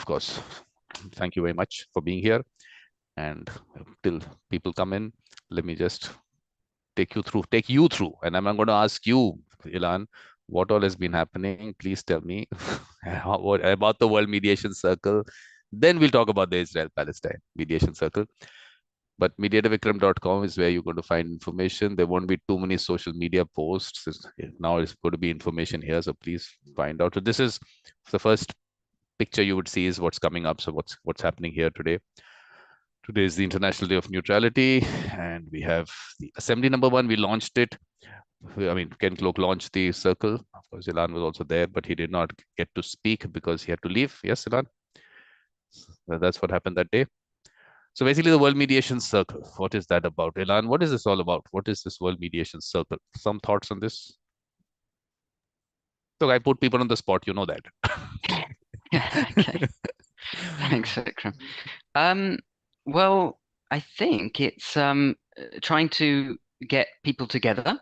course, thank you very much for being here. And till people come in, let me just take you through. And I'm going to ask you, Ilan, what all has been happening. Please tell me about the World Mediation Circle. Then we'll talk about the Israel-Palestine Mediation Circle. But mediatorvikram.com is where you're going to find information. There won't be too many social media posts. Now it's going to be information here, so please find out. So this is the first picture you would see is what's coming up. So what's happening here today. Today is the International Day of Neutrality, and we have the assembly number 1. We launched it. I mean, Ken Cloak launched the circle. Of course, Ilan was also there, but he did not get to speak because he had to leave. Yes, Ilan? That's what happened that day. So basically, the World Mediation Circle. What is that about? Ilan, what is this all about? What is this World Mediation Circle? Some thoughts on this? So I put people on the spot, you know that. Okay. Thanks, Vikram. Well, I think it's trying to get people together,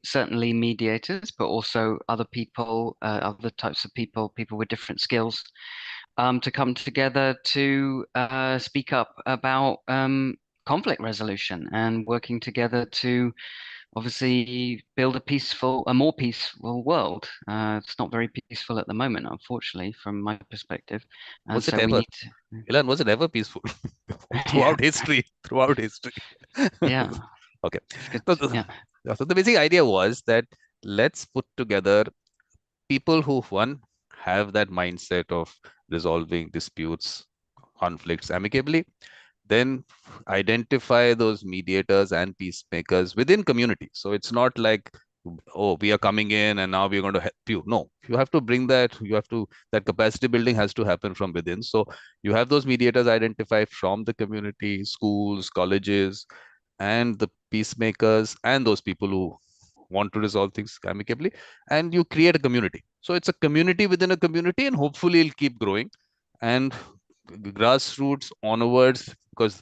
certainly mediators, but also other people, other types of people with different skills, to come together to speak up about conflict resolution and working together to obviously build a more peaceful world. It's not very peaceful at the moment, unfortunately, from my perspective. And Was it so we ever? need to, Ilan, was it ever peaceful? yeah, Throughout history. Throughout history. yeah, Okay. it's good. So Yeah, so the basic idea was that let's put together people who, one, have that mindset of resolving disputes, conflicts amicably, then identify those mediators and peacemakers within community. So it's not like, oh, we are coming in and now we're going to help you. No, you have to bring that, that capacity building has to happen from within. So you have those mediators identified from the community, schools, colleges, and the peacemakers and those people who want to resolve things amicably, and you create a community. So it's a community within a community, and hopefully it'll keep growing and grassroots onwards, because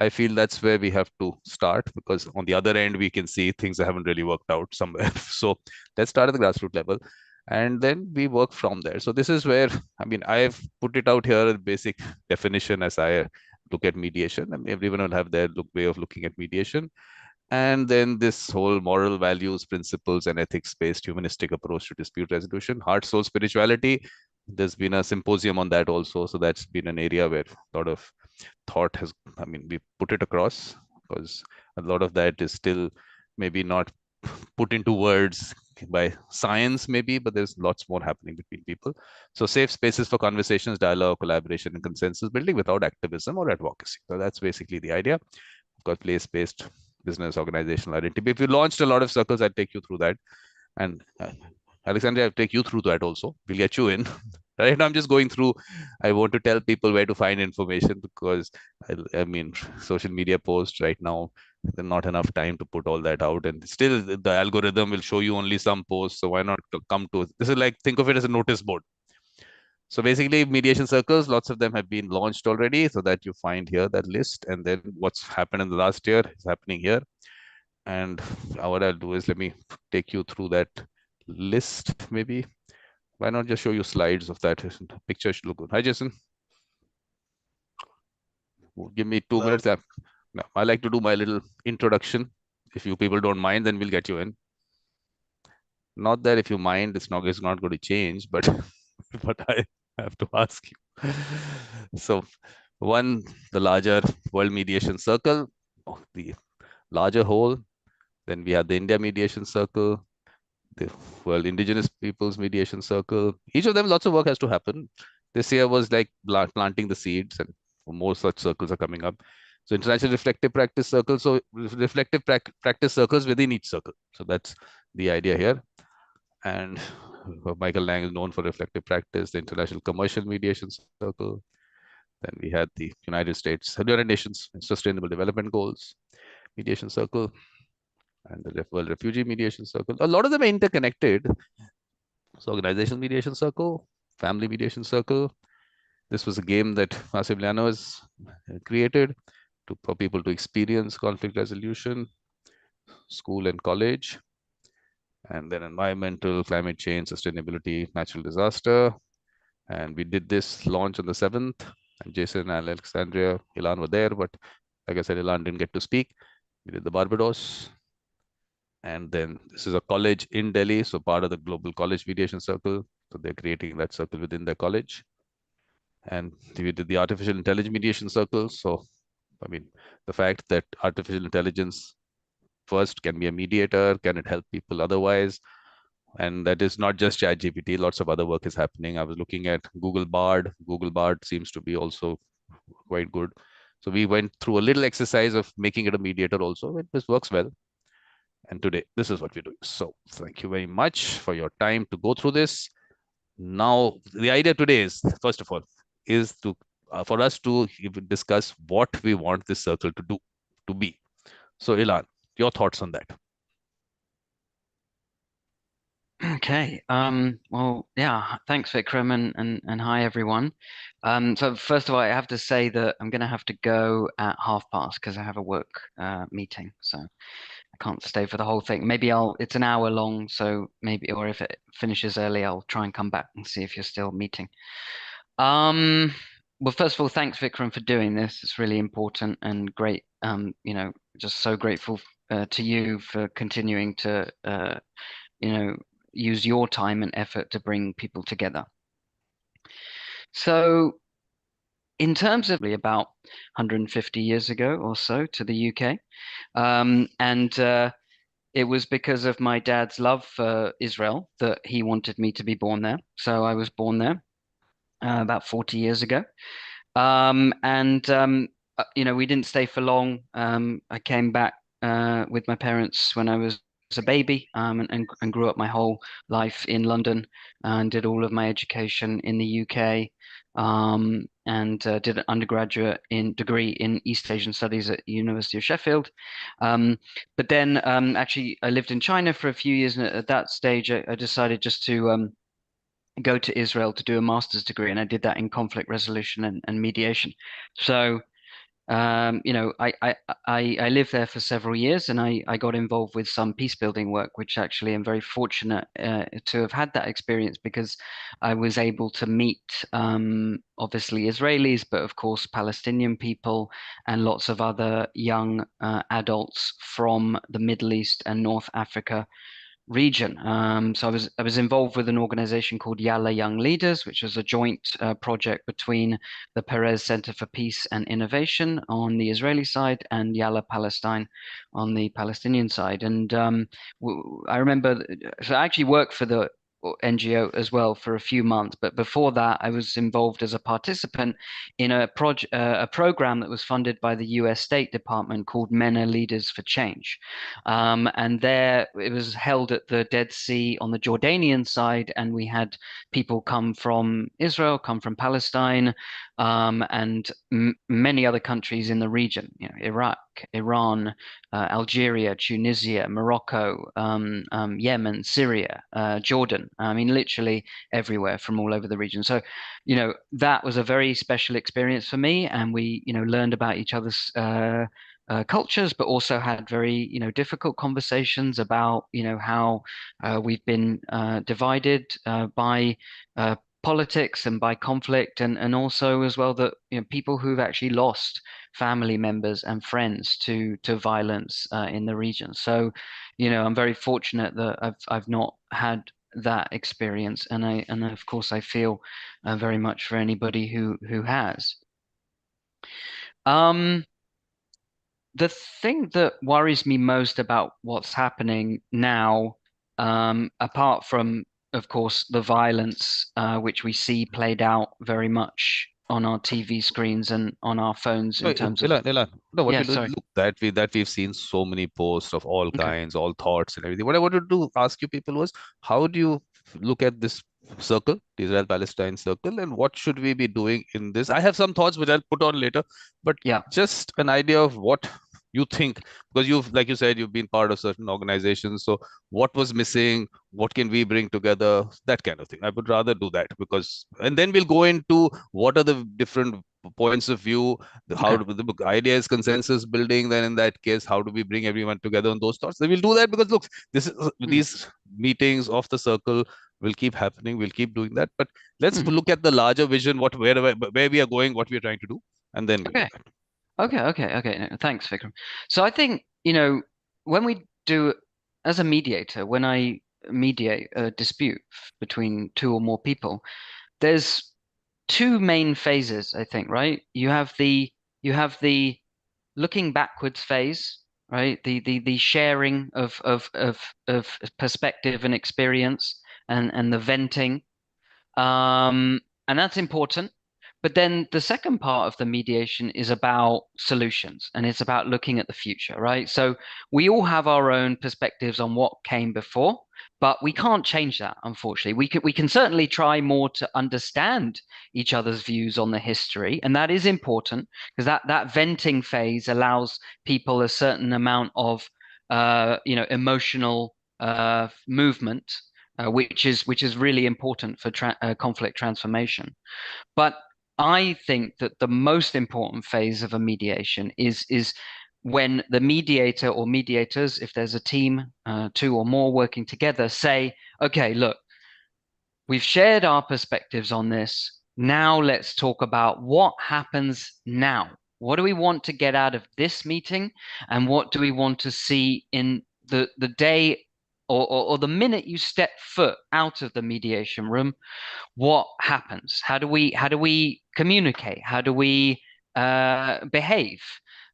I feel that's where we have to start, because on the other end we can see things haven't really worked out somewhere. So let's start at the grassroots level and then we work from there. So this is where, I mean, I've put it out here, a basic definition as I look at mediation, and everyone will have their way of looking at mediation. And then this whole moral values, principles, and ethics-based humanistic approach to dispute resolution, heart, soul, spirituality. There's been a symposium on that also. So that's been an area where a lot of thought has, I mean, we put it across, because a lot of that is still maybe not put into words by science maybe, but there's lots more happening between people. So safe spaces for conversations, dialogue, collaboration, and consensus building without activism or advocacy. So that's basically the idea. We've got place-based business organizational identity. If you launched a lot of circles, I'd take you through that. And Alexandra, I'll take you through that also. We'll get you in. Right now, I'm just going through. I want to tell people where to find information, because I mean, social media posts right now, there's not enough time to put all that out. And still, the algorithm will show you only some posts. So why not come to this? Is like, think of it as a notice board. So basically, mediation circles, lots of them have been launched already, so that you find here that list. And then what's happened in the last year is happening here. And what I'll do is let me take you through that list, maybe. Why not just show you slides of that? Picture should look good. Hi, Jason. Give me 2 minutes. No, I like to do my little introduction. If you people don't mind, then we'll get you in. Not that if you mind, it's not going to change, but but I have to ask you. So one, the larger World Mediation Circle, the larger whole. Then we have the India Mediation Circle, the World Indigenous Peoples Mediation Circle. Each of them, lots of work has to happen. This year was like planting the seeds, and more such circles are coming up. So International Reflective Practice Circle. So reflective practice circles within each circle. So that's the idea here. And Michael Lang is known for reflective practice, the International Commercial Mediation Circle. Then we had the United States, United Nations Sustainable Development Goals Mediation Circle, and the World Refugee Mediation Circle. A lot of them are interconnected. So Organizational Mediation Circle, Family Mediation Circle. This was a game that Massimiliano has created for people to experience conflict resolution, school and college, and then environmental, climate change, sustainability, natural disaster, And we did this launch on the 7th, and Jason and Alexandria, Ilan were there, but like I said, Ilan didn't get to speak. We did the Barbados. And then this is a college in Delhi, so part of the Global College Mediation Circle. So they're creating that circle within their college. And we did the Artificial Intelligence Mediation Circle. So, I mean, the fact that artificial intelligence first can be a mediator, can it help people otherwise? And that is not just ChatGPT, lots of other work is happening. I was looking at Google Bard. Google Bard seems to be also quite good. So we went through a little exercise of making it a mediator also. This works well. And today, this is what we're doing. So thank you very much for your time to go through this. Now, the idea today is, first of all, is to for us to discuss what we want this circle to do, to be. So, Ilan, your thoughts on that? Okay. Well, yeah. Thanks, Vikram, and hi everyone. So first of all, I have to say that I'm going to have to go at 1:30 because I have a work meeting, so I can't stay for the whole thing. Maybe I'll. It's an hour long, so maybe, or if it finishes early, I'll try and come back and see if you're still meeting. Um. Well, first of all, thanks, Vikram, for doing this. It's really important and great. Just so grateful to you for continuing to you know, use your time and effort to bring people together. So, in terms of about 150 years ago or so to the UK, and it was because of my dad's love for Israel that he wanted me to be born there. So I was born there about 40 years ago. We didn't stay for long. I came back with my parents when I was a baby, and grew up my whole life in London, and did all of my education in the UK, and did an undergraduate degree in East Asian Studies at University of Sheffield. But then actually I lived in China for a few years, and at that stage I decided just to go to Israel to do a master's degree, and I did that in conflict resolution and mediation. So, I lived there for several years, and I got involved with some peace building work, which actually I'm very fortunate to have had that experience because I was able to meet obviously Israelis, but of course Palestinian people and lots of other young adults from the Middle East and North Africa region. So I was involved with an organization called Yalla Young Leaders, which was a joint project between the Perez Center for Peace and Innovation on the Israeli side and Yalla Palestine on the Palestinian side. And I remember, so I actually worked for the NGO as well for a few months, but before that, I was involved as a participant in a program that was funded by the U.S. State Department called Men Are Leaders for Change. And there it was held at the Dead Sea on the Jordanian side, and we had people come from Israel, come from Palestine, and many other countries in the region, Iraq, Iran, Algeria, Tunisia, Morocco, Yemen, Syria, Jordan. I mean, literally everywhere from all over the region. So, that was a very special experience for me, and we, learned about each other's cultures, but also had very, difficult conversations about, how we've been divided by politics and by conflict, and also as well that people who've actually lost family members and friends to violence in the region. So, I'm very fortunate that I've not had that experience, and of course I feel very much for anybody who has. The thing that worries me most about what's happening now, apart from, of course, the violence, which we see played out very much on our TV screens and on our phones No, in terms of, Ilan, no, what yeah, we do, sorry. look, we've seen so many posts of all Okay. kinds, all thoughts and everything. What I wanted to ask you people was, how do you look at this circle, the Israel-Palestine circle, and what should we be doing in this? I have some thoughts which I'll put on later, but Yeah. just an idea of what you think, because like you said, you've been part of certain organizations. So what was missing? What can we bring together? That kind of thing. I would rather do that because, and then we'll go into what are the different points of view, how Okay. the idea is consensus building. Then in that case, how do we bring everyone together on those thoughts? So we'll do that because look, this is Mm. these meetings of the circle will keep happening. We'll keep doing that. But let's Hmm. look at the larger vision, where we are going, what we are trying to do, and then we'll do Okay. Okay. No, thanks, Vikram. So I think, when we do, as a mediator, when I mediate a dispute between two or more people, there's two main phases, I think, right? You have the looking backwards phase, right? The sharing of perspective and experience, and the venting, and that's important. But then the second part of the mediation is about solutions, and it's about looking at the future, right? So we all have our own perspectives on what came before, but we can't change that, unfortunately. We can certainly try more to understand each other's views on the history, and that is important, because that venting phase allows people a certain amount of emotional movement, which is really important for conflict transformation. But I think that the most important phase of a mediation is when the mediator or mediators, if there's a team, two or more working together, say, okay, look, we've shared our perspectives on this. Now let's talk about what happens now. What do we want to get out of this meeting? And what do we want to see in the day, or the minute you step foot out of the mediation room? What happens? How do we communicate? How do we behave?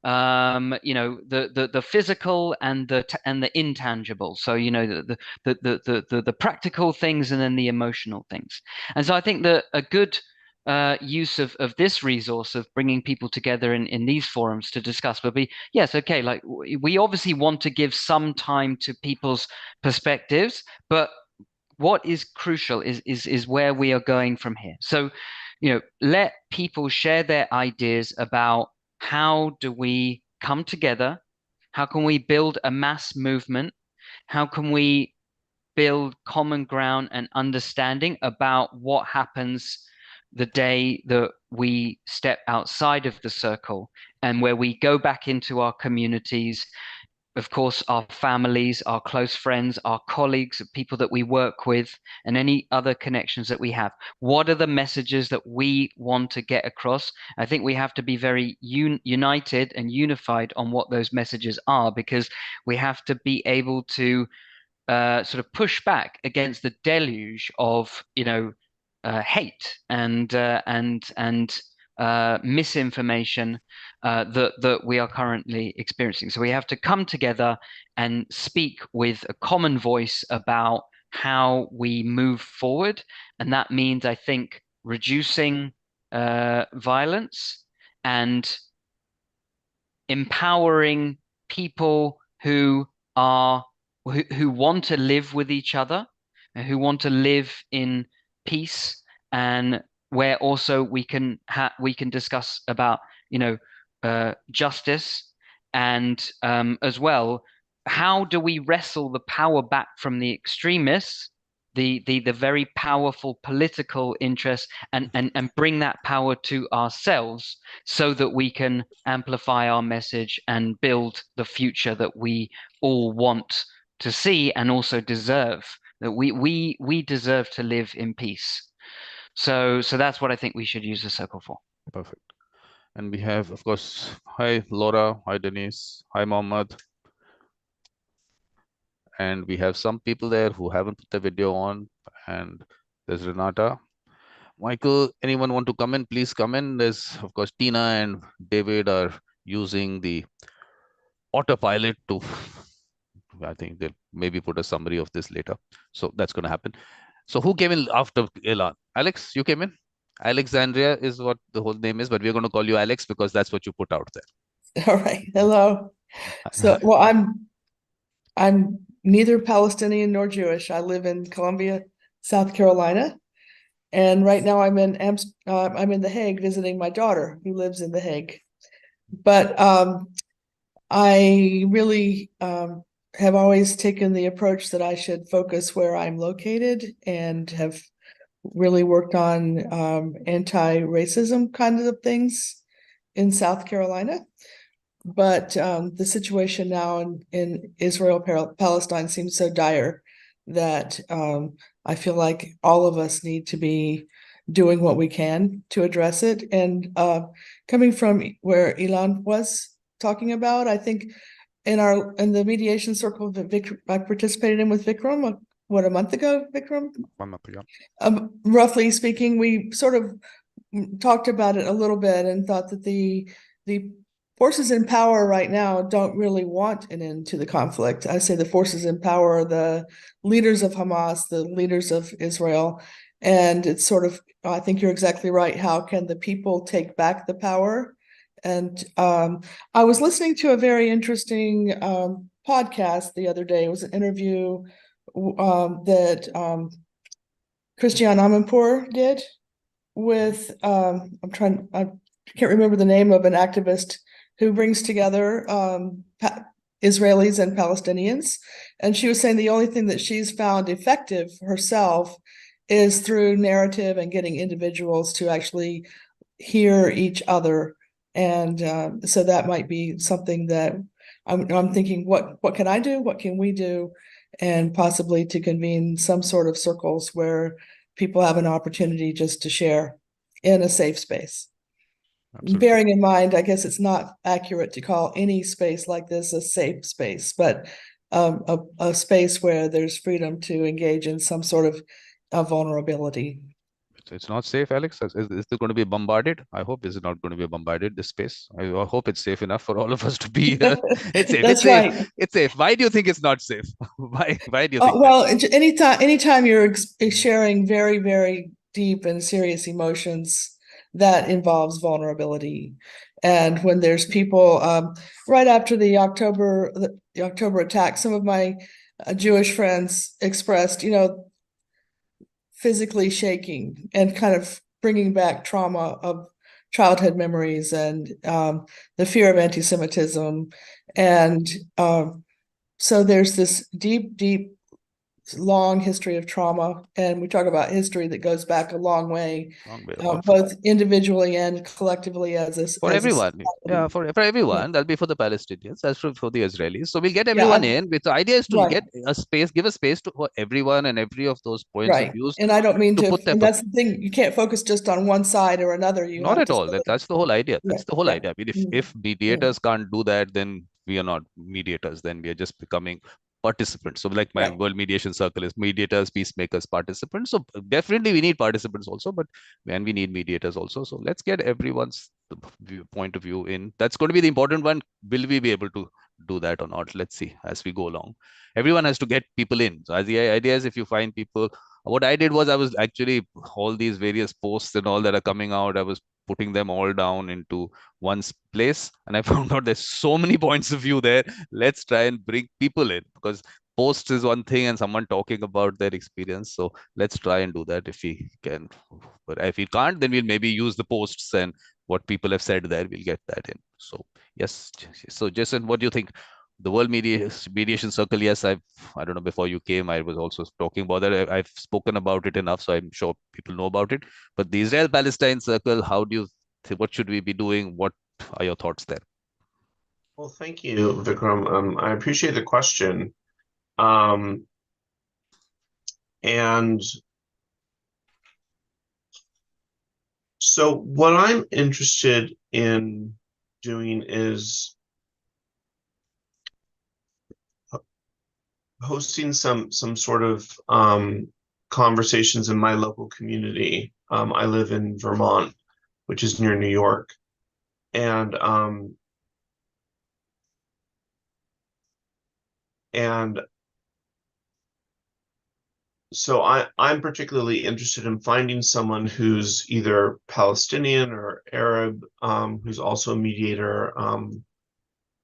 The physical and the intangible. So the practical things, and then the emotional things. And so I think that a good use of this resource of bringing people together in these forums to discuss would be, yes, okay, like we obviously want to give some time to people's perspectives, but what is crucial is where we are going from here. So, let people share their ideas about how do we come together? How can we build a mass movement? How can we build common ground and understanding about what happens the day that we step outside of the circle, and where we go back into our communities, of course, our families, our close friends, our colleagues, people that we work with, and any other connections that we have. What are the messages that we want to get across? I think we have to be very united and unified on what those messages are, because we have to be able to sort of push back against the deluge of hate and misinformation that we are currently experiencing. So we have to come together and speak with a common voice about how we move forward, and that means, I think, reducing violence and empowering people who want to live with each other, and who want to live in peace, and where also we can discuss about justice, and as well, how do we wrestle the power back from the extremists, the very powerful political interests, and bring that power to ourselves, so that we can amplify our message and build the future that we all want to see, and also deserve. That we deserve to live in peace. So that's what I think we should use the circle for. Perfect. And we have, of course, hi Laura, hi Denise, hi Mohammed. And we have some people there who haven't put the video on. And there's Renata. Michael, anyone want to come in? Please come in. There's, of course, Tina and David are using the autopilot to, I think they'll maybe put a summary of this later. So that's going to happen. So who came in after Ilan? Alex, you came in? Alexandria is what the whole name is, but we're going to call you Alex because that's what you put out there. All right. Hello. So, well, I'm neither Palestinian nor Jewish. I live in Columbia, South Carolina, and right now I'm in The Hague visiting my daughter who lives in The Hague. But I really have always taken the approach that I should focus where I'm located, and have really worked on anti-racism kinds of things in South Carolina. But the situation now in Israel, Palestine seems so dire that I feel like all of us need to be doing what we can to address it. And coming from where Ilan was talking about, I think in the mediation circle that I participated in with Vikram, a month ago, Vikram? 1 month ago. Roughly speaking, we sort of talked about it a little bit and thought that the forces in power right now don't really want an end to the conflict. I say the forces in power are the leaders of Hamas, the leaders of Israel, and it's sort of, I think you're exactly right. How can the people take back the power? And I was listening to a very interesting podcast the other day. It was an interview that Christiane Amanpour did with I can't remember the name of an activist who brings together Israelis and Palestinians. And she was saying the only thing that she's found effective herself is through narrative and getting individuals to actually hear each other. And so that might be something that I'm thinking, what can I do? What can we do? And possibly to convene some sort of circles where people have an opportunity just to share in a safe space. Absolutely. Bearing in mind, I guess it's not accurate to call any space like this a safe space, but a space where there's freedom to engage in some sort of vulnerability. It's not safe, Alex. Is it going to be bombarded? I hope it's not going to be bombarded, this space. I hope it's safe enough for all of us to be here. It's safe. That's It's safe. right. It's safe. Why do you think it's not safe? Why do you think Well, anytime you're sharing very, very deep and serious emotions, that involves vulnerability. And when there's people right after the October attack, some of my Jewish friends expressed, physically shaking and kind of bringing back trauma of childhood memories and the fear of anti-Semitism. And so there's this deep, deep, long history of trauma. And we talk about history that goes back a long way, both individually and collectively for everyone. Yeah, for everyone. That'll be for the Palestinians, that's for the Israelis. So we'll get everyone in. The idea is to get a space, give a space for everyone and every of those points of views. And I don't mean to put them. And that's the thing. You can't focus just on one side or another. You not have at to all. That's the whole idea. That's the whole idea. I mean, if mediators can't do that, then we are not mediators. Then we are just becoming participants. So like my World Mediation Circle is mediators, peacemakers, participants. So definitely we need participants also, but when we need mediators also. So let's get everyone's point of view in. That's going to be the important one. Will we be able to do that or not? Let's see as we go along. Everyone has to get people in. So as the idea is, if you find people, what I did was I was actually all these various posts and all that are coming out, I was putting them all down into one place, and I found out there's so many points of view there. Let's try and bring people in, because posts is one thing and someone talking about their experience. So let's try and do that if we can. But if we can't, then we'll maybe use the posts and what people have said there, we'll get that in. So yes. So Jason, what do you think? The World Mediation Circle, yes, I don't know, before you came, I was also talking about that. I've spoken about it enough, so I'm sure people know about it. But the Israel-Palestine Circle, how do you, what should we be doing? What are your thoughts there? Well, thank you, Vikram. I appreciate the question. And so what I'm interested in doing is hosting some sort of conversations in my local community. I live in Vermont, which is near New York, and so I'm particularly interested in finding someone who's either Palestinian or Arab, who's also a mediator,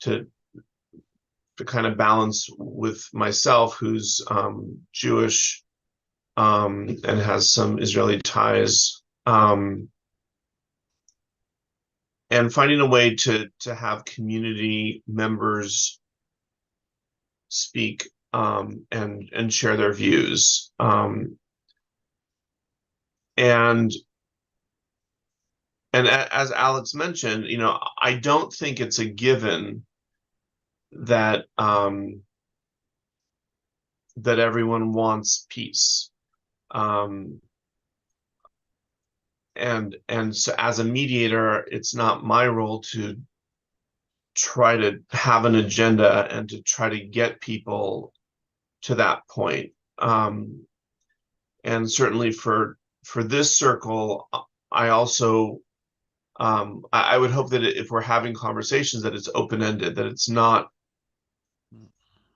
to kind of balance with myself, who's Jewish, and has some Israeli ties, and finding a way to have community members speak and share their views. And as Alex mentioned, I don't think it's a given that that everyone wants peace. And so as a mediator, it's not my role to try to have an agenda and to try to get people to that point. And certainly for this circle, I also I would hope that if we're having conversations, that it's open-ended, that it's not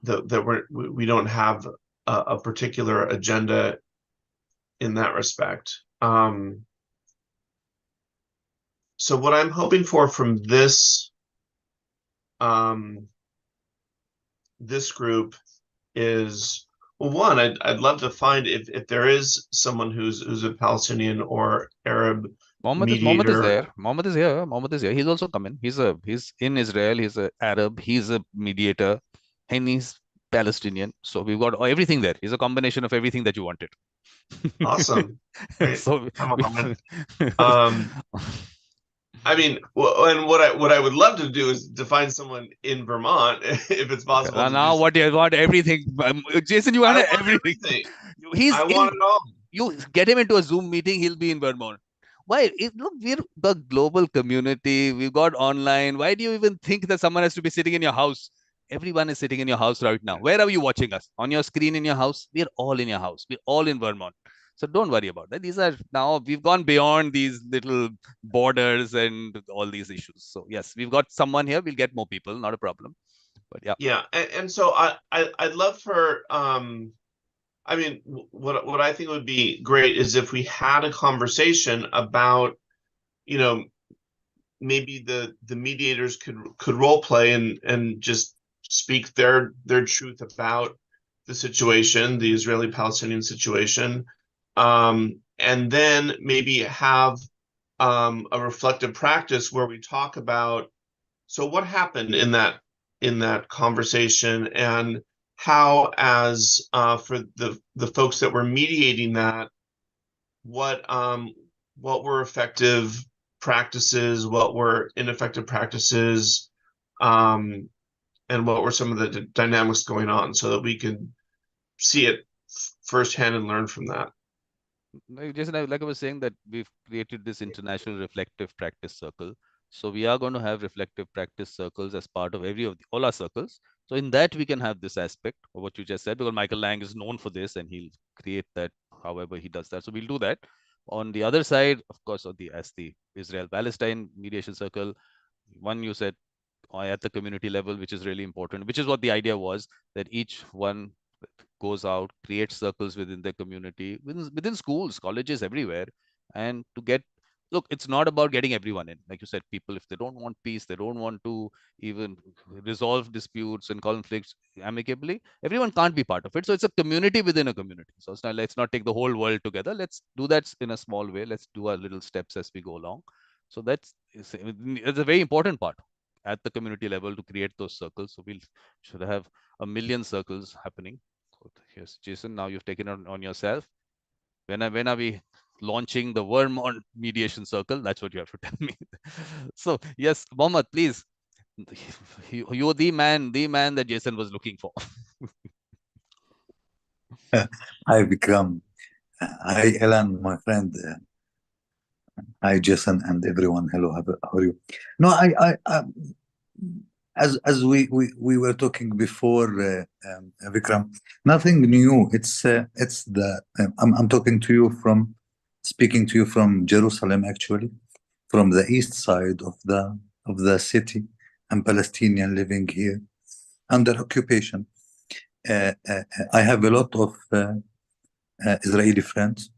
that we don't have a particular agenda in that respect. So what I'm hoping for from this this group is, well, one, I'd love to find if there is someone who's a Palestinian or Arab Mohammed is mediator. there. Mohammed is here. Mohammed is here. He's also coming. He's in Israel. He's a Arab. He's a mediator, and he's Palestinian. So we've got everything there. He's a combination of everything that you wanted. Awesome. Great. So I mean, well, and what I would love to do is to find someone in Vermont, if it's possible. Okay. Now what you want everything, Jason, you want everything. I want it all. You get him into a Zoom meeting, he'll be in Vermont. Why? Look, we're the global community. We've got online. Why do you even think that someone has to be sitting in your house? Everyone is sitting in your house right now. Where are you watching us? On your screen in your house? We're all in your house. We're all in Vermont. So don't worry about that. These are now, we've gone beyond these little borders and all these issues. So yes, we've got someone here. We'll get more people. Not a problem. But yeah. Yeah, and so I'd love for I mean, what I think would be great is if we had a conversation about, you know, maybe the mediators could role play and just speak their truth about the situation, the Israeli-Palestinian situation, and then maybe have a reflective practice where we talk about, so what happened in that conversation, and how, as for the folks that were mediating that, what were effective practices, what were ineffective practices, and what were some of the dynamics going on, so that we can see it firsthand and learn from that. Jason, like I was saying, that we've created this international reflective practice circle. So we are going to have reflective practice circles as part of all our circles. So in that we can have this aspect of what you just said, because Michael Lang is known for this and he'll create that however he does that. So we'll do that. On the other side, of course, as the Israel-Palestine mediation circle, one you said at the community level, which is really important, which is what the idea was, that each one goes out, creates circles within the community, within schools, colleges, everywhere. And look, it's not about getting everyone in. Like you said, people, if they don't want peace, they don't want to even resolve disputes and conflicts amicably, everyone can't be part of it. So it's a community within a community. So it's not, let's not take the whole world together. Let's do that in a small way. Let's do our little steps as we go along. So it's a very important part at the community level to create those circles. So we should have 1 million circles happening. Yes, Jason, now you've taken it on yourself. When are we launching the Vermont mediation circle? That's what you have to tell me. So yes, Mohammed, please. You're the man that Jason was looking for. Hi, Vikram. Hi, Elan, my friend. Hi, Jason, and everyone. Hello, how are you? No, as we were talking before, Vikram, nothing new. It's the I'm speaking to you from Jerusalem, actually, from the east side of the city. I'm Palestinian living here under occupation. I have a lot of Israeli friends.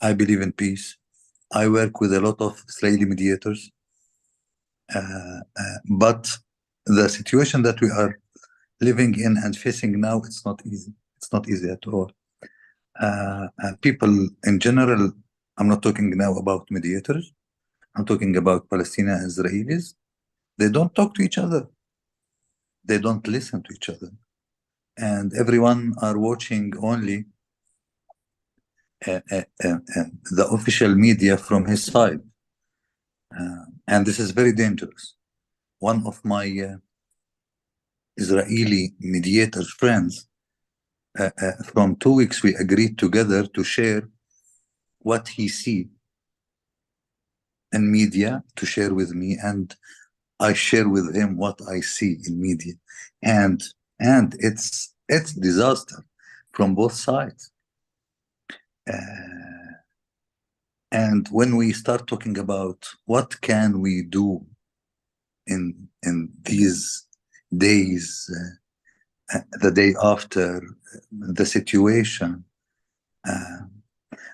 I believe in peace. I work with a lot of Israeli mediators, but the situation that we are living in and facing now, it's not easy. It's not easy at all. People in general, I'm not talking now about mediators. I'm talking about Palestinian and Israelis. They don't talk to each other. They don't listen to each other. And everyone are watching only the official media from his side. And this is very dangerous. One of my Israeli mediator friends from 2 weeks, we agreed together to share what he see in media, to share with me, and I share with him what I see in media, and it's disaster from both sides. And when we start talking about what can we do in these days, the day after the situation,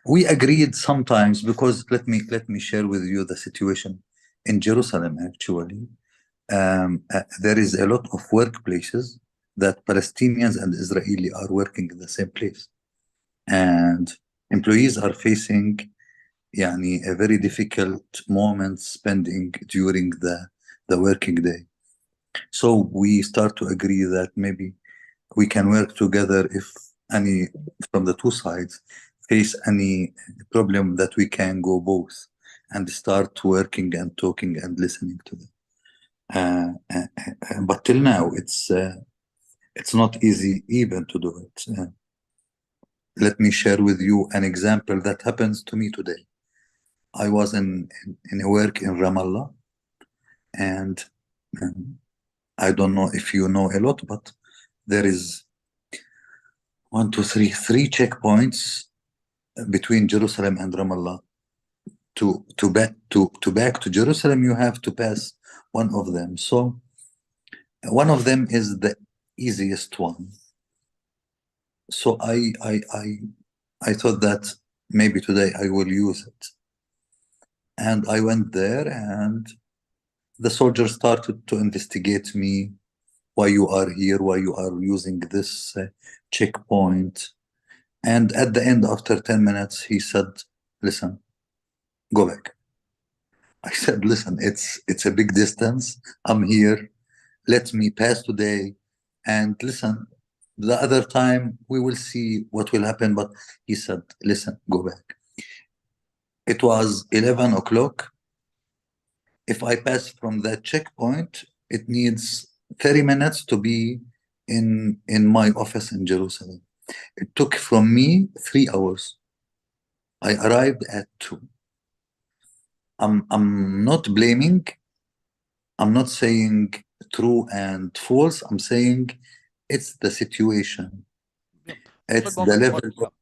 we agreed sometimes, because let me share with you the situation in Jerusalem. Actually, there is a lot of workplaces that Palestinians and Israeli are working in the same place, and employees are facing a very difficult moment spending during the working day. So we start to agree that maybe we can work together if any from the two sides face any problem, that we can go both and start working and talking and listening to them. But till now, it's not easy even to do it. Let me share with you an example that happens to me today. I was in a work in Ramallah, and I don't know if you know a lot, but there is three checkpoints between Jerusalem and Ramallah. To back to Jerusalem, you have to pass one of them. So one of them is the easiest one. So I thought that maybe today I will use it. And I went there, and the soldiers started to investigate me. Why you are here, why you are using this checkpoint. And at the end, after 10 minutes, he said, listen, go back. I said, listen, it's a big distance. I'm here. Let me pass today. And listen, the other time we will see what will happen. But he said, listen, go back. It was 11 o'clock. If I pass from that checkpoint, it needs 30 minutes to be in my office in Jerusalem. It took from me 3 hours. I arrived at 2. I'm not blaming. I'm not saying true and false. I'm saying it's the situation. Yeah. It's But the Mohammed, level.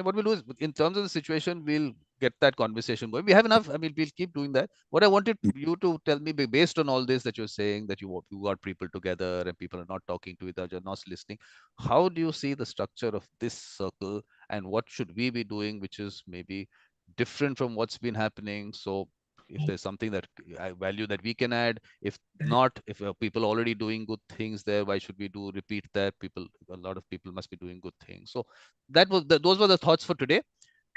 what we'll do is, in terms of the situation, we'll get that conversation going. We have enough. I mean, we'll keep doing that. What I wanted you to tell me, based on all this that you're saying, that you got people together and people are not talking to each other, not listening. How do you see the structure of this circle, and what should we be doing, which is maybe different from what's been happening? So, if there's something that I value that we can add, if not, if people are already doing good things there, why should we repeat that? A lot of people must be doing good things. So those were the thoughts for today,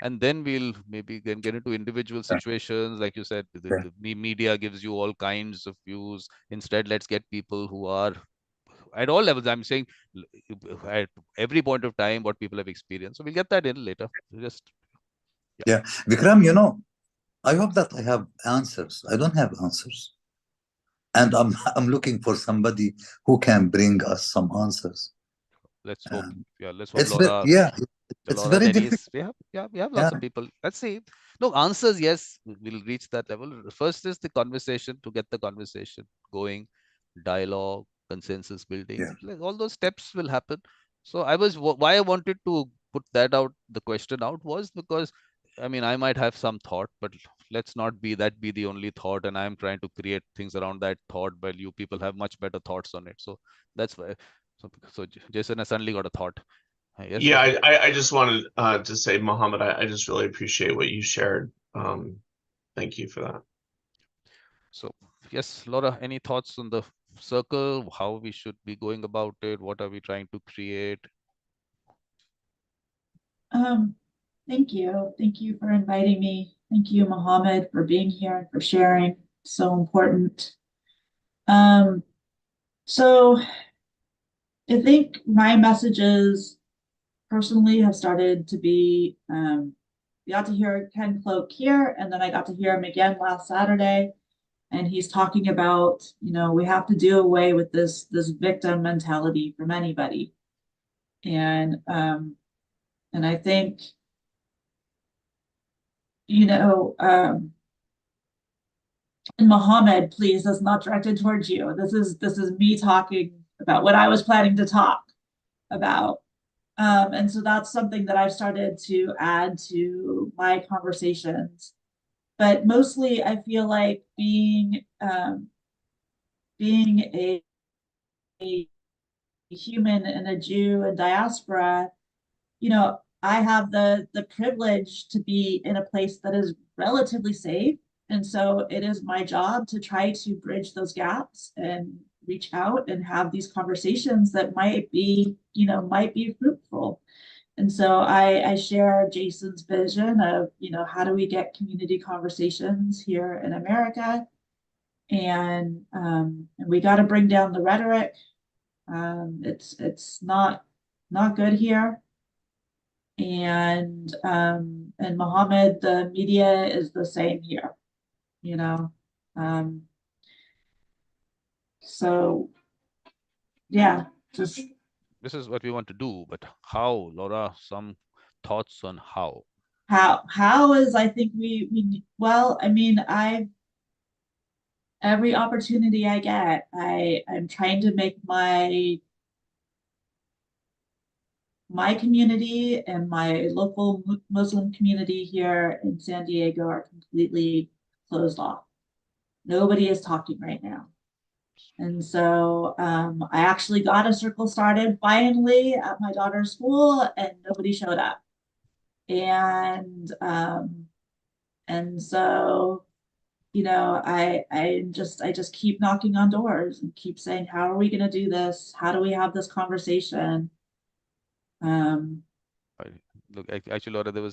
and then we'll maybe get into individual situations. Like you said, the media gives you all kinds of views. Instead, let's get people who are at all levels. I'm saying at every point of time what people have experienced. So we'll get that in later. Yeah, Vikram, I hope that I have answers. I don't have answers, and I'm looking for somebody who can bring us some answers. Let's hope. Let's hope It's very Denise. difficult. We have lots of people. Let's see. No answers. Yes, we'll reach that level. First is the conversation, to get the conversation going, dialogue, consensus building. All those steps will happen. So why I wanted to put that out, the question out, was because I mean, I might have some thought, but let's not be the only thought. And I'm trying to create things around that thought, while you people have much better thoughts on it. So that's why. So Jason has suddenly got a thought. Yes. Yeah, I just wanted to say, Mohammed, I just really appreciate what you shared. Thank you for that. So yes, Laura, any thoughts on the circle? How we should be going about it? What are we trying to create? Thank you. Thank you for inviting me. Thank you, Mohammed, for being here and for sharing. So important. So I think my messages personally have started to be, we got to hear Ken Cloak here, and then I got to hear him again last Saturday. And he's talking about, we have to do away with this victim mentality from anybody. And I think, you know, and Mohammed, please, that's not directed towards you. This is me talking about what I was planning to talk about. And so that's something that I've started to add to my conversations. But mostly I feel like being a human and a Jew in diaspora, you know, I have the privilege to be in a place that is relatively safe. And so it is my job to try to bridge those gaps and reach out and have these conversations that might be, you know, might be fruitful. And so I share Jason's vision of, you know, how do we get community conversations here in America? And we got to bring down the rhetoric. It's not good here. And Mohammed, the media is the same here, you know. So yeah, just This is what we want to do, but how, Laura? Some thoughts on how? how is, I think we well, I mean, every opportunity I get, I'm trying to make my community and my local Muslim community here in San Diego are completely closed off. Nobody is talking right now. And so I actually got a circle started finally at my daughter's school, and nobody showed up. And so, you know, I just keep knocking on doors and keep saying, how are we going to do this? How do we have this conversation? Look, actually, Laura,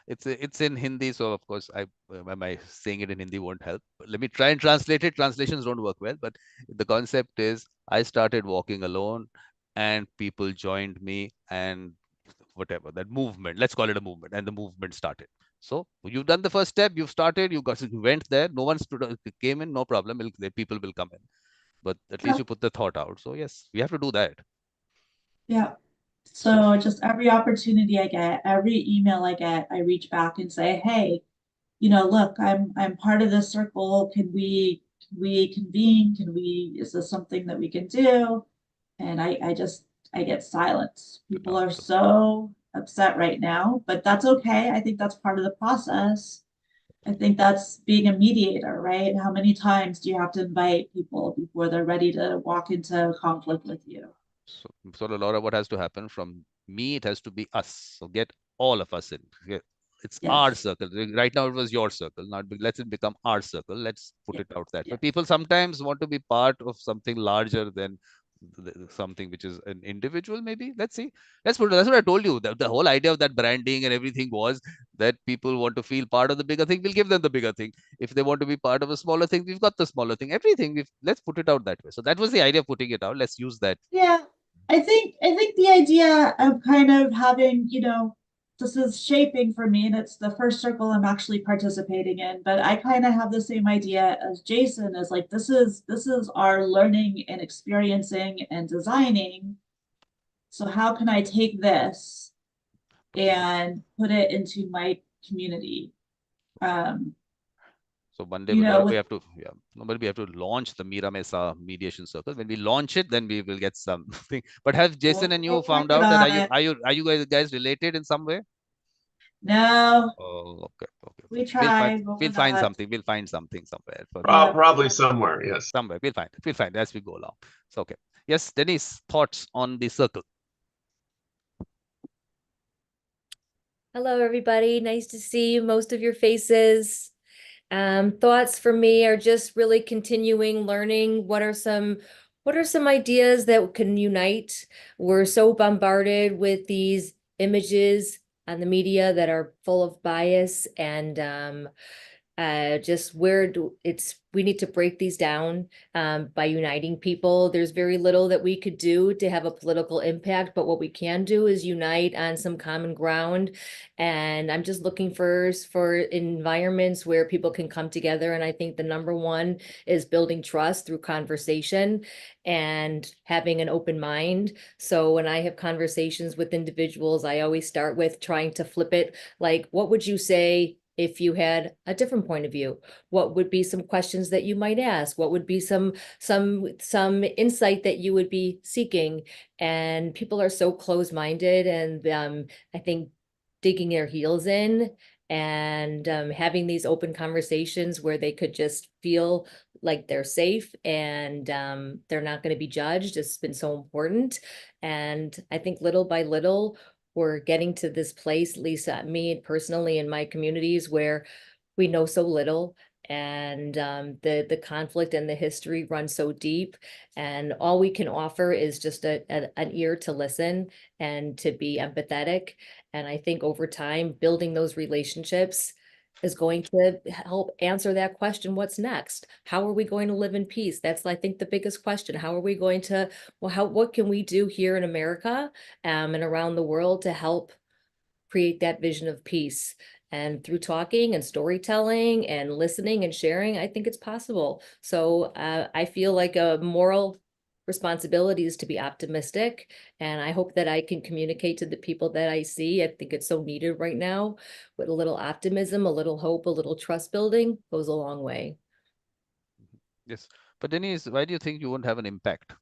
it's in Hindi, so of course, my saying it in Hindi won't help. But let me try and translate it. Translations don't work well, but the concept is I started walking alone, and people joined me, and whatever that movement, let's call it a movement, and the movement started. So you've done the first step. You've started. You went there. No one came in. No problem. The people will come in, but at least you put the thought out. So yes, we have to do that. Yeah. So just every opportunity I get, every email I get, I reach back and say, hey, you know, look, I'm part of this circle. Can we convene? Is this something that we can do? And I get silence. People are so upset right now, but that's okay. I think that's part of the process. I think that's being a mediator, right? How many times do you have to invite people before they're ready to walk into conflict with you? So Laura, what has to happen from me? It has to be us. So get all of us in. It's our circle. Right now, it was your circle. Now, let's it become our circle. Let's put it out that way. People sometimes want to be part of something larger than something which is an individual. Maybe let's see. That's what I told you. The whole idea of that branding and everything was that people want to feel part of the bigger thing. We'll give them the bigger thing. If they want to be part of a smaller thing, we've got the smaller thing. Everything. Let's put it out that way. So that was the idea of putting it out. Let's use that. Yeah. I think the idea of kind of having, you know, this is shaping for me, and it's the first circle I'm actually participating in, but I kind of have the same idea as Jason, is like this is our learning and experiencing and designing. So how can I take this and put it into my community? So one day we have to, we have to launch the Mira Mesa mediation circle. When we launch it, then we will get something. But have Jason and you found out that are you guys related in some way? No. Oh, okay. We tried. We'll find something. We'll find something somewhere. Probably somewhere. Yes. Somewhere. We'll find it. We'll find it as we go along. So okay. Yes, Denise, thoughts on the circle? Hello, everybody. Nice to see most of your faces. Thoughts for me are just really continuing learning. What are some ideas that can unite? We're so bombarded with these images on the media that are full of bias, and just where we need to break these down by uniting people. There's very little that we could do to have a political impact, but what we can do is unite on some common ground. And I'm just looking for environments where people can come together. And I think the number one is building trust through conversation and having an open mind. So when I have conversations with individuals, I always start with trying to flip it. Like, what would you say if you had a different point of view? What would be some questions that you might ask? What would be some insight that you would be seeking? And people are so close-minded, and I think digging their heels in and having these open conversations where they could just feel like they're safe and they're not going to be judged has been so important. And I think little by little, we're getting to this place, Lisa, me personally in my communities, where we know so little, and the conflict and the history run so deep, and all we can offer is just an ear to listen and to be empathetic. And I think over time, building those relationships is going to help answer that question, what's next? How are we going to live in peace? That's, I think, the biggest question. How are we going to, what can we do here in America and around the world to help create that vision of peace? And through talking and storytelling and listening and sharing, I think it's possible. So I feel like a moral responsibility is to be optimistic. And I hope that I can communicate to the people that I see. I think it's so needed right now, with a little optimism, a little hope, a little trust building goes a long way. Yes. But Denise, why do you think you won't have an impact?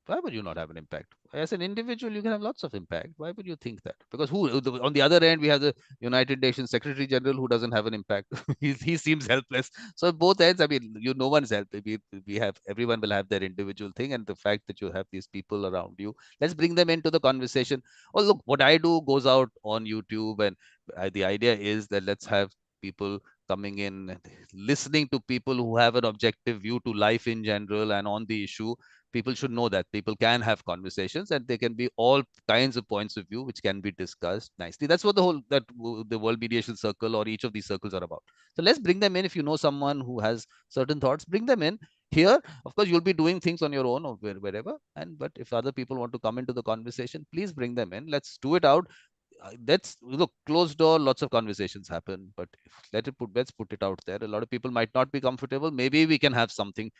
Why would you not have an impact? As an individual, you can have lots of impact. Why would you think that? Because on the other end, we have the United Nations Secretary General who doesn't have an impact. he seems helpless. So both ends, I mean, no one's helped. Everyone will have their individual thing. And the fact that you have these people around you, let's bring them into the conversation. Oh, look, what I do goes out on YouTube. And the idea is that let's have people coming in and listening to people who have an objective view to life in general and on the issue. People should know that people can have conversations and there can be all kinds of points of view which can be discussed nicely. That's what the World Mediation Circle or each of these circles are about. So let's bring them in. If you know someone who has certain thoughts, bring them in here. Of course, you'll be doing things on your own or wherever. But if other people want to come into the conversation, please bring them in. Let's do it out. Let's look, closed door, lots of conversations happen, but let's put it out there. A lot of people might not be comfortable. Maybe we can have something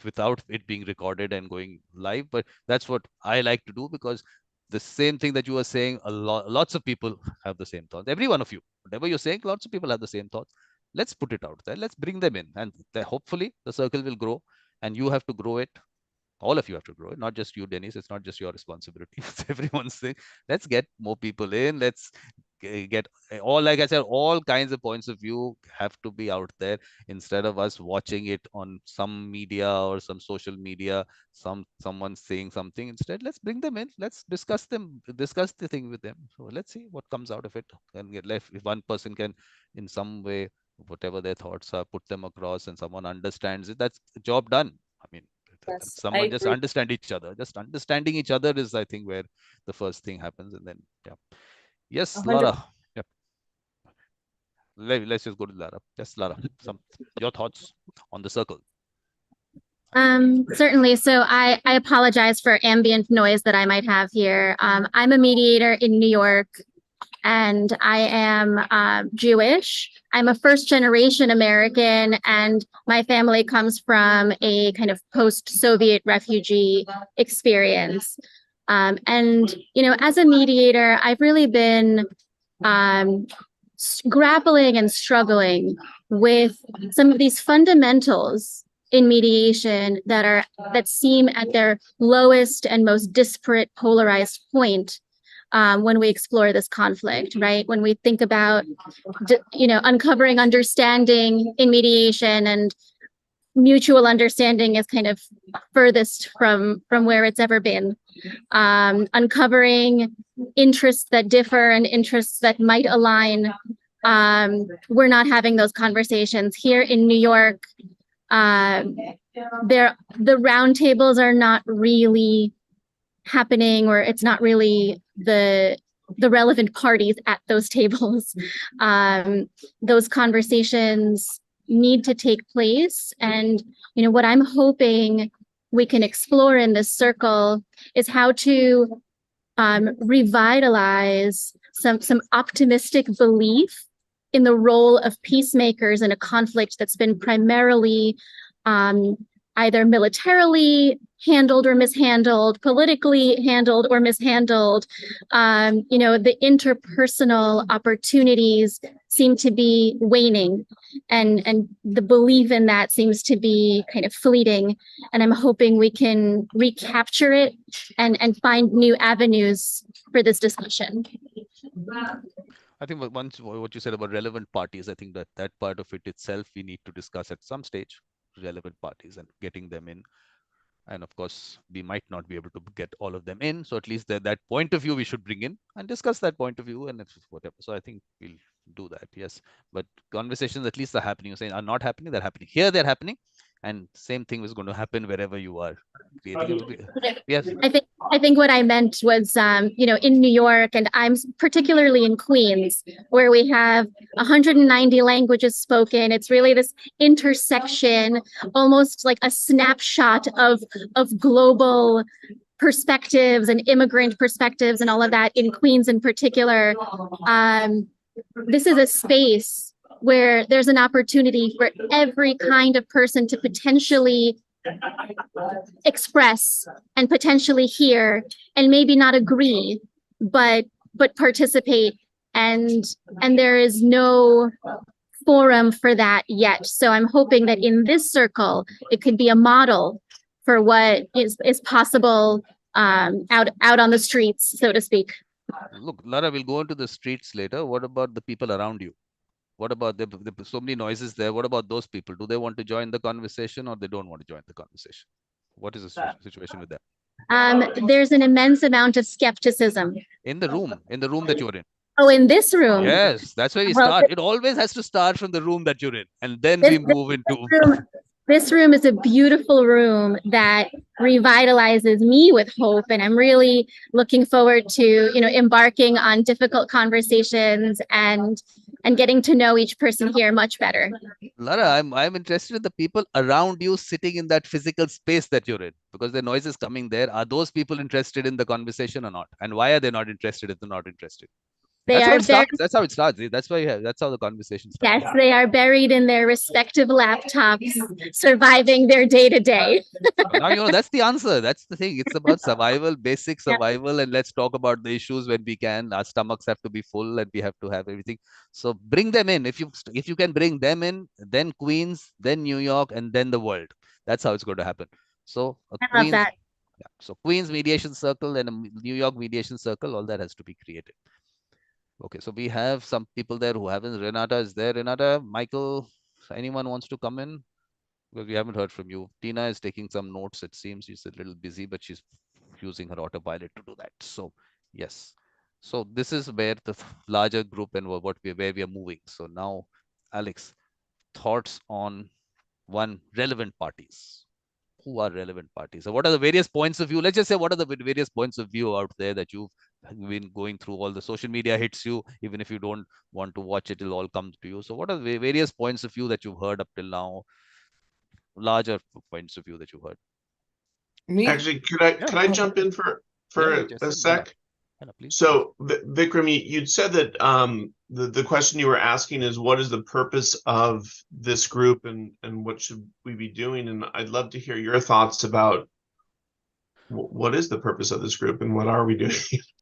without it being recorded and going live, but that's what I like to do, because the same thing that you were saying, lots of people have the same thoughts. Every one of you, whatever you're saying, lots of people have the same thoughts. Let's put it out there. Let's bring them in, and hopefully the circle will grow, and you have to grow it. All of you have to grow it, not just you, Denise. It's not just your responsibility. It's everyone's thing. Let's get more people in. Let's get all, like I said, all kinds of points of view have to be out there, instead of us watching it on some media or some social media, someone saying something. Instead, let's bring them in. Let's discuss the thing with them. So let's see what comes out of it. And get left, if one person can in some way, whatever their thoughts are, put them across and someone understands it, that's the job done. I mean, Yes, someone just understand each other. Just understanding each other is, I think, where the first thing happens. And then, yeah. Yes, 100%. Lara. Yep. Let's just go to Lara. Yes, Lara. Your thoughts on the circle. Certainly. So I apologize for ambient noise that I might have here. I'm a mediator in New York, and I am Jewish. I'm a first-generation American, and my family comes from a kind of post-Soviet refugee experience. And, you know, as a mediator, I've really been grappling and struggling with some of these fundamentals in mediation that seem at their lowest and most disparate, polarized point when we explore this conflict, right? When we think about, you know, uncovering understanding in mediation, and mutual understanding is kind of furthest from where it's ever been. Uncovering interests that differ and interests that might align. We're not having those conversations here in New York. The roundtables are not really happening, or it's not really the the relevant parties at those tables. Those conversations need to take place. And, what I'm hoping we can explore in this circle is how to revitalize some optimistic belief in the role of peacemakers in a conflict that's been primarily either militarily handled or mishandled, politically handled or mishandled. The interpersonal opportunities seem to be waning, and the belief in that seems to be kind of fleeting. And I'm hoping we can recapture it and find new avenues for this discussion. I think what you said about relevant parties, I think that part of it itself we need to discuss at some stage, relevant parties and getting them in. And of course, we might not be able to get all of them in. So at least that point of view we should bring in and discuss that point of view and whatever. So I think we'll do that, yes. But conversations at least are happening. You're saying are not happening, they're happening. Here they're happening. And same thing is going to happen wherever you are creating. Yes. I think what I meant was, in New York, and I'm particularly in Queens, where we have 190 languages spoken. It's really this intersection, almost like a snapshot of global perspectives and immigrant perspectives and all of that in Queens in particular. This is a space where there's an opportunity for every kind of person to potentially express and potentially hear and maybe not agree, but participate. And there is no forum for that yet. So I'm hoping that in this circle, it could be a model for what is possible out on the streets, so to speak. Look, Lara, we'll go into the streets later. What about the people around you? What about so many noises there? What about those people? Do they want to join the conversation or they don't want to join the conversation? What is the situation with that? There's an immense amount of skepticism. In the room that you're in. Oh, in this room? Yes, that's where we start. It always has to start from the room that you're in. And then we move into... This room is a beautiful room that revitalizes me with hope. And I'm really looking forward to, embarking on difficult conversations and getting to know each person here much better. Lara, I'm interested in the people around you sitting in that physical space that you're in, because the noise is coming there. Are those people interested in the conversation or not? And why are they not interested if they're not interested? That's how it starts. That's how the conversation starts. Yes, they are buried in their respective laptops, surviving their day-to-day. Now, that's the answer. That's the thing. It's about survival, basic survival. And let's talk about the issues when we can. Our stomachs have to be full and we have to have everything. So bring them in. If you can bring them in, then Queens, then New York, and then the world. That's how it's going to happen. So I love that. Yeah, so Queens Mediation Circle and a New York Mediation Circle, all that has to be created. Okay, so we have some people there who haven't. Renata is there. Renata, Michael, anyone wants to come in? Because we haven't heard from you. Tina is taking some notes. It seems she's a little busy, but she's using her autopilot to do that. So yes. So this is where the larger group and where we are moving. So now, Alex, thoughts on relevant parties. Who are relevant parties? So what are the various points of view? Let's just say, what are the various points of view out there that you've been going through? All the social media hits you, even if you don't want to watch it, it'll all come to you. So what are the various points of view that you've heard up till now? Larger points of view that you've heard. Me? Actually, could I jump in for a sec? So Vikram, you'd said that the question you were asking is, what is the purpose of this group and what should we be doing? And I'd love to hear your thoughts about what is the purpose of this group and what are we doing?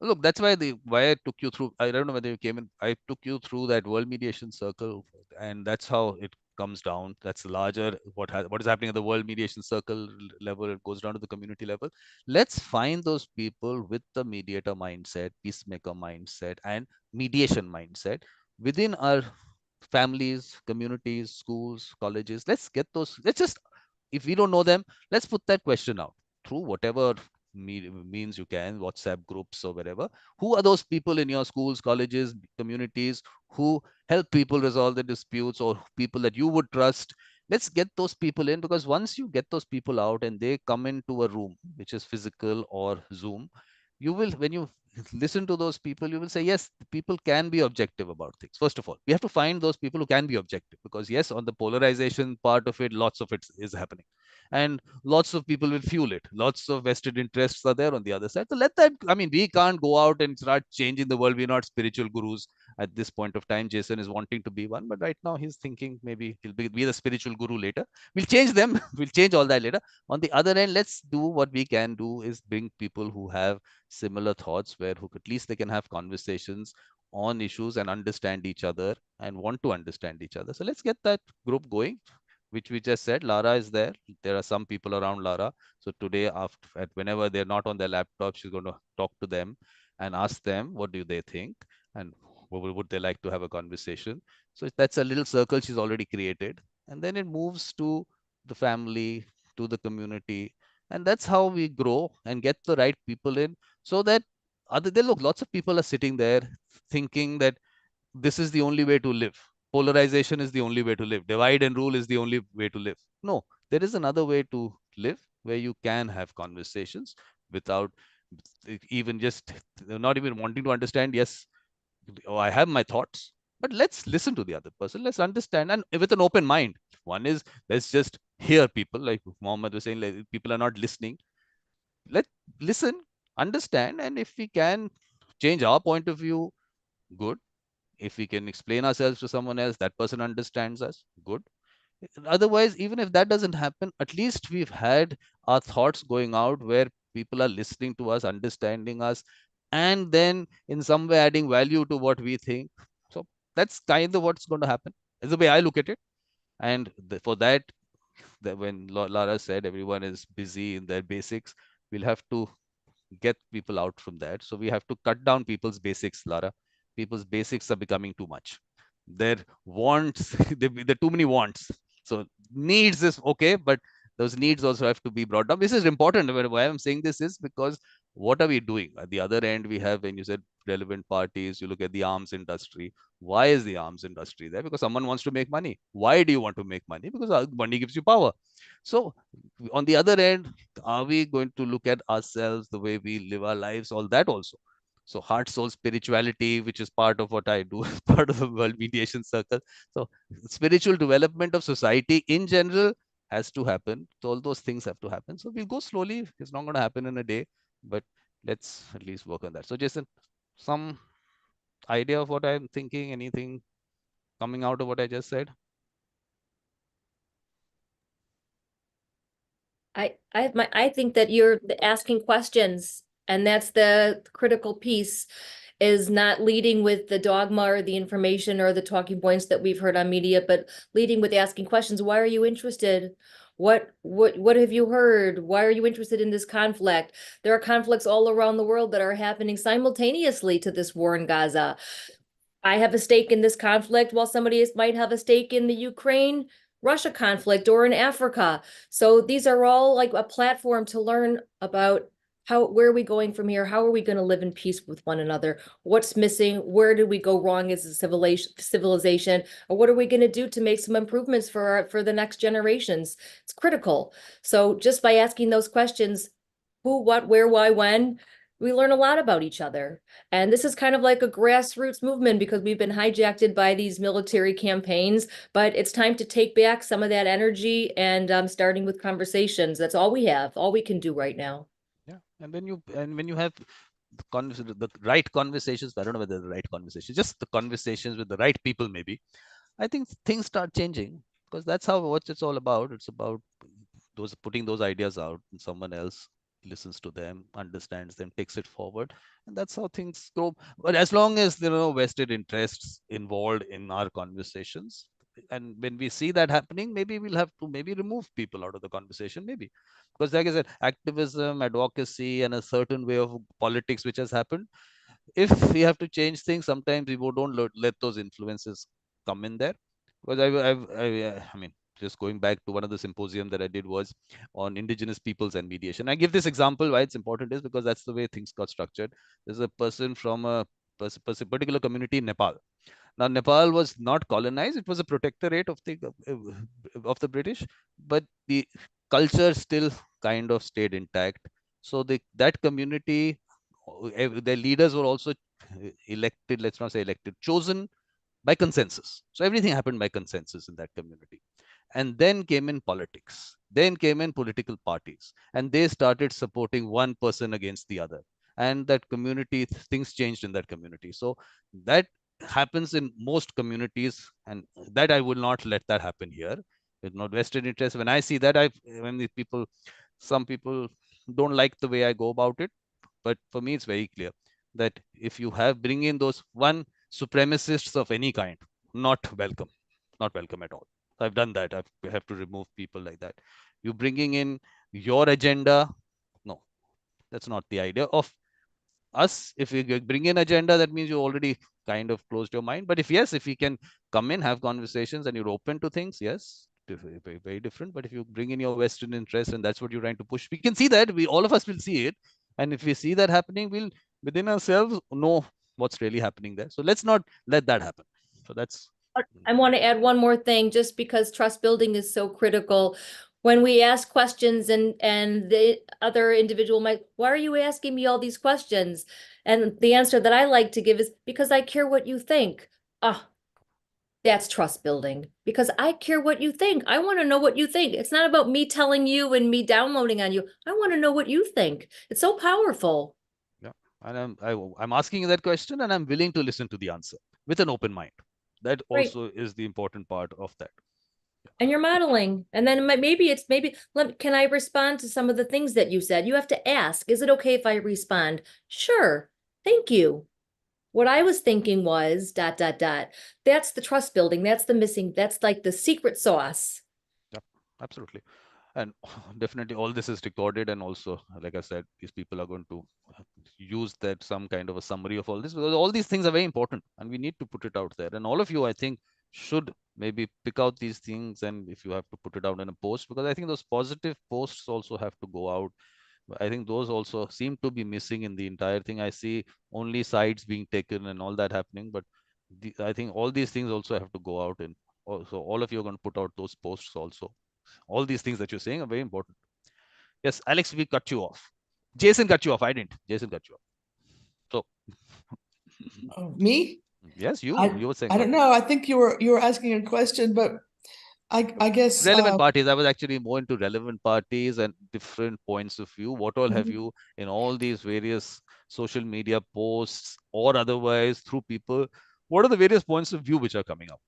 Look, that's why I took you through. I don't know whether you came in. I took you through that World Mediation Circle, and that's how it comes down. That's larger. What is happening at the World Mediation Circle level? It goes down to the community level. Let's find those people with the mediator mindset, peacemaker mindset, and mediation mindset within our families, communities, schools, colleges. Let's get those. Let's just, if we don't know them, let's put that question out through whatever means you can, WhatsApp groups or whatever. Who are those people in your schools, colleges, communities who help people resolve the disputes, or people that you would trust? Let's get those people in, because once you get those people out and they come into a room, which is physical or Zoom, you will, when you listen to those people, you will say, yes, people can be objective about things. First of all, we have to find those people who can be objective, because yes, on the polarization part of it, lots of it is happening. And lots of people will fuel it. Lots of vested interests are there on the other side. So let that, I mean, we can't go out and start changing the world. We're not spiritual gurus at this point of time. Jason is wanting to be one, but right now he's thinking maybe he'll be the spiritual guru later. We'll change them. We'll change all that later. On the other end, let's do what we can do is bring people who have similar thoughts, where who at least they can have conversations on issues and understand each other and want to understand each other. So let's get that group going, which we just said. Lara is there. There are some people around Lara. So today, whenever they're not on their laptop, she's going to talk to them and ask them what do they think and would they like to have a conversation. So that's a little circle she's already created, and then it moves to the family, to the community, and that's how we grow and get the right people in, so that look, lots of people are sitting there thinking that this is the only way to live. Polarization is the only way to live. Divide and rule is the only way to live. No, there is another way to live, where you can have conversations without even just not even wanting to understand. Yes, I have my thoughts, but let's listen to the other person. Let's understand, and with an open mind. One is, let's just hear people, like Mohammed was saying, like, people are not listening. Let's listen, understand, and if we can change our point of view, good. If we can explain ourselves to someone else, that person understands us, good. Otherwise, even if that doesn't happen, at least we've had our thoughts going out, where people are listening to us, understanding us, and then in some way adding value to what we think. So that's kind of what's going to happen, is the way I look at it. And for that, when Lara said everyone is busy in their basics, we'll have to get people out from that. So we have to cut down people's basics, Lara. People's basics are becoming too much. Their wants, there are too many wants. So needs is okay, but those needs also have to be brought down. This is important. Why I'm saying this is because what are we doing? At the other end, we have, when you said relevant parties, you look at the arms industry. Why is the arms industry there? Because someone wants to make money. Why do you want to make money? Because money gives you power. So on the other end, are we going to look at ourselves, the way we live our lives, all that also? So heart, soul, spirituality, which is part of what I do, part of the World Mediation Circle. So spiritual development of society in general has to happen. So all those things have to happen. So we'll go slowly. It's not going to happen in a day, but let's at least work on that. So Jason, some idea of what I'm thinking? Anything coming out of what I just said? I think that you're asking questions, and that's the critical piece, is not leading with the dogma or the information or the talking points that we've heard on media, but leading with asking questions. Why are you interested? What have you heard? Why are you interested in this conflict? There are conflicts all around the world that are happening simultaneously to this war in Gaza. I have a stake in this conflict, while somebody might have a stake in the Ukraine Russia conflict or in Africa. So these are all like a platform to learn about where are we going from here? How are we going to live in peace with one another? What's missing? Where did we go wrong as a civilization? Or what are we going to do to make some improvements for the next generations? It's critical. So just by asking those questions, who, what, where, why, when, we learn a lot about each other. And this is kind of like a grassroots movement, because we've been hijacked by these military campaigns, but it's time to take back some of that energy, and starting with conversations. That's all we have, all we can do right now. Yeah, and when you have the right conversations, I don't know whether the right conversations, just the conversations with the right people, maybe, I think things start changing, because that's what it's all about. It's about putting those ideas out, and someone else listens to them, understands them, takes it forward, and that's how things go. But as long as there are no vested interests involved in our conversations, and when we see that happening, maybe we'll have to maybe remove people out of the conversation, maybe, because like I said, activism, advocacy, and a certain way of politics which has happened, if we have to change things, sometimes we don't let those influences come in there. Because I mean, just going back to one of the symposium that I did was on indigenous peoples and mediation. I give this example why it's important is because that's the way things got structured. There's a person from a particular community in Nepal. Now, Nepal was not colonized; it was a protectorate of the British, but the culture still kind of stayed intact. So that community their leaders were also elected, let's not say elected, chosen by consensus. So everything happened by consensus in that community. And then came in politics, then came in political parties, and they started supporting one person against the other. And that community, things changed in that community. So that happens in most communities, and that I will not let that happen here. With not vested interest. When I see that, when the people, some people don't like the way I go about it, but for me, it's very clear that if you have bring in those one supremacists of any kind, not welcome, not welcome at all. I've done that. I have to remove people like that. You bringing in your agenda, no, that's not the idea of us. If we bring in agenda, that means you already kind of closed your mind. But if yes, if we can come in, have conversations, and you're open to things, yes, very, very different. But if you bring in your Western interest and that's what you're trying to push, we can see that. We all of us will see it, and if we see that happening, we'll within ourselves know what's really happening there. So let's not let that happen. So that's. I want to add one more thing, just because trust building is so critical. When we ask questions and the other individual might, why are you asking me all these questions? And the answer that I like to give is because I care what you think. Ah, that's trust building, because I care what you think. I want to know what you think. It's not about me telling you and me downloading on you. I want to know what you think. It's so powerful. Yeah, and I'm asking you that question, and I'm willing to listen to the answer with an open mind. That Right. also is the important part of that. And you're modeling. And then maybe can I respond to some of the things that you said? You have to ask, is it okay if I respond? Sure. Thank you. What I was thinking was ... That's the trust building. That's the missing. That's like the secret sauce. Yeah, absolutely. And definitely all this is recorded, and also, like I said, these people are going to use that some kind of a summary of all this, because all these things are very important and we need to put it out there. And all of you, I think, should maybe pick out these things, and if you have to put it out in a post, because I think those positive posts also have to go out. I think those also seem to be missing in the entire thing. I see only sides being taken and all that happening, but I think all these things also have to go out, and also all of you are going to put out those posts also. All these things that you're saying are very important. Yes, Alex, we cut you off. Jason cut you off. I didn't. Jason cut you off. So. Me? Yes, you were saying. I don't know. I think you were asking a question, but I guess relevant parties. I was actually more into relevant parties and different points of view. What all have you in all these various social media posts or otherwise through people? What are the various points of view which are coming up?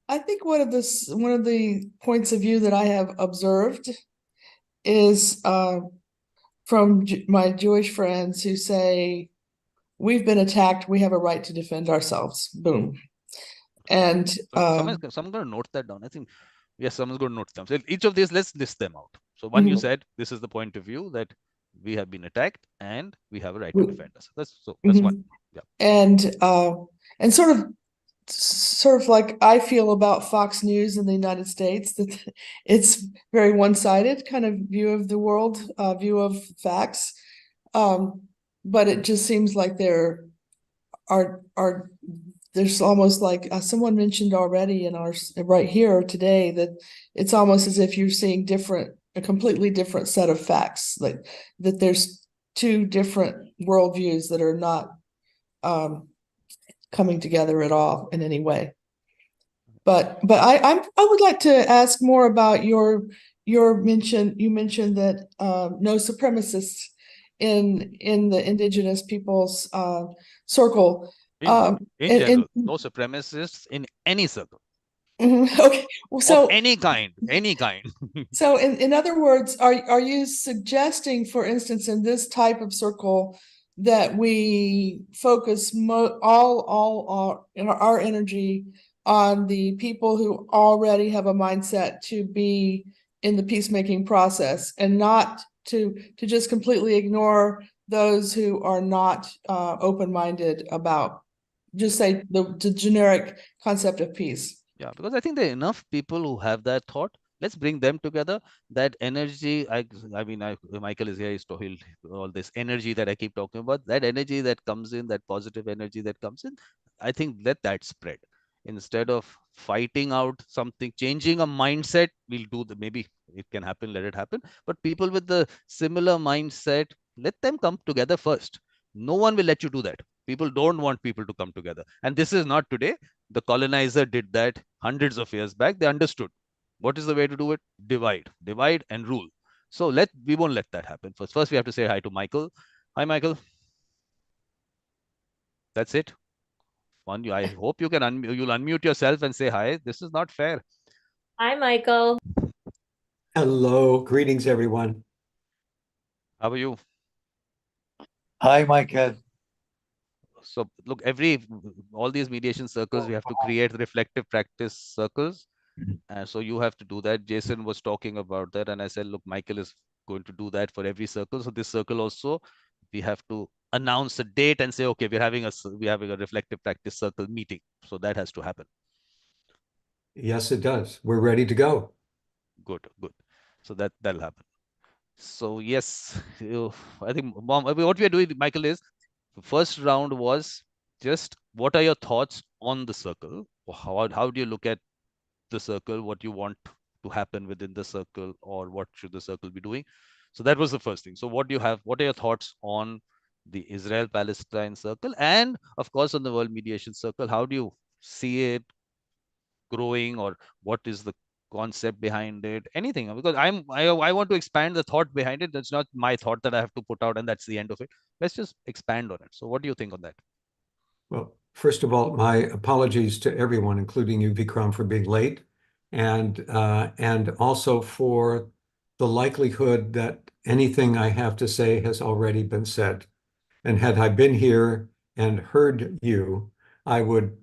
I think one of the points of view that I have observed is from my Jewish friends who say, we've been attacked, we have a right to defend ourselves. Boom. And someone's going to note that down. I think, yes, someone's going to note them. So each of these, let's list them out. So one, you said, this is the point of view that we have been attacked and we have a right to defend us. That's one. Yeah. And sort of like I feel about Fox News in the United States, that it's very one-sided kind of view of the world, view of facts. But it just seems like there's almost like someone mentioned already in our right here today, that it's almost as if you're seeing a completely different set of facts, like that there's two different worldviews that are not coming together at all in any way. But I would like to ask more about your mention. You mentioned that no supremacists in the indigenous peoples circle. In general, no supremacists in any circle. Okay, well, so of any kind. So in other words, are you suggesting, for instance, in this type of circle, that we focus all our energy on the people who already have a mindset to be in the peacemaking process, and not to just completely ignore those who are not open-minded about, just say, the generic concept of peace? Yeah, because I think there are enough people who have that thought. Let's bring them together. That energy, Michael is here, he's talking all this energy that I keep talking about, that energy that comes in, that positive energy that comes in, I think let that spread. Instead of fighting out something, changing a mindset, maybe it can happen, let it happen. But people with the similar mindset Let them come together first. No one will let you do that. People don't want people to come together. And this is not today. The colonizer did that hundreds of years back. They understood. What is the way to do it? Divide and rule. So we won't let that happen. First we have to say hi to Michael. Hi, Michael. That's it. I hope you can you'll unmute yourself and say hi. This is not fair. Hi, Michael. Hello, greetings, everyone. How are you? Hi, Michael. So look, all these mediation circles, we have to create reflective practice circles. So you have to do that. Jason was talking about that, and I said, look, Michael is going to do that for every circle. So this circle also, we have to announce a date and say, okay, we're having a reflective practice circle meeting. So that has to happen. Yes, it does. We're ready to go. Good. So that'll happen. So yes, I think what we are doing, Michael, is the first round was just what are your thoughts on the circle? How do you look at the circle? What you want to happen within the circle, or what should the circle be doing? So that was the first thing. So what are your thoughts on the Israel-Palestine circle, and of course on the World Mediation Circle? How do you see it growing, or what is the concept behind it? Anything, because I want to expand the thought behind it. That's not my thought that I have to put out and that's the end of it. Let's just expand on it. So what do you think on that? Well, first of all, my apologies to everyone, including you, Vikram, for being late, and also for the likelihood that anything I have to say has already been said. And had I been here and heard you, I would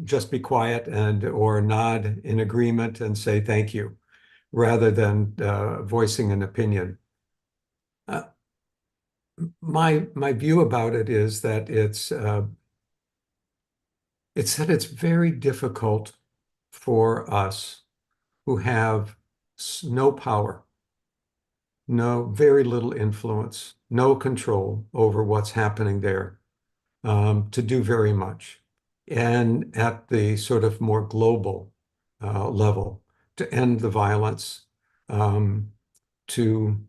just be quiet or nod in agreement and say thank you, rather than voicing an opinion. My view about it is that it's very difficult for us who have no power, very little influence, no control over what's happening there, to do very much. And at the sort of more global level, to end the violence, to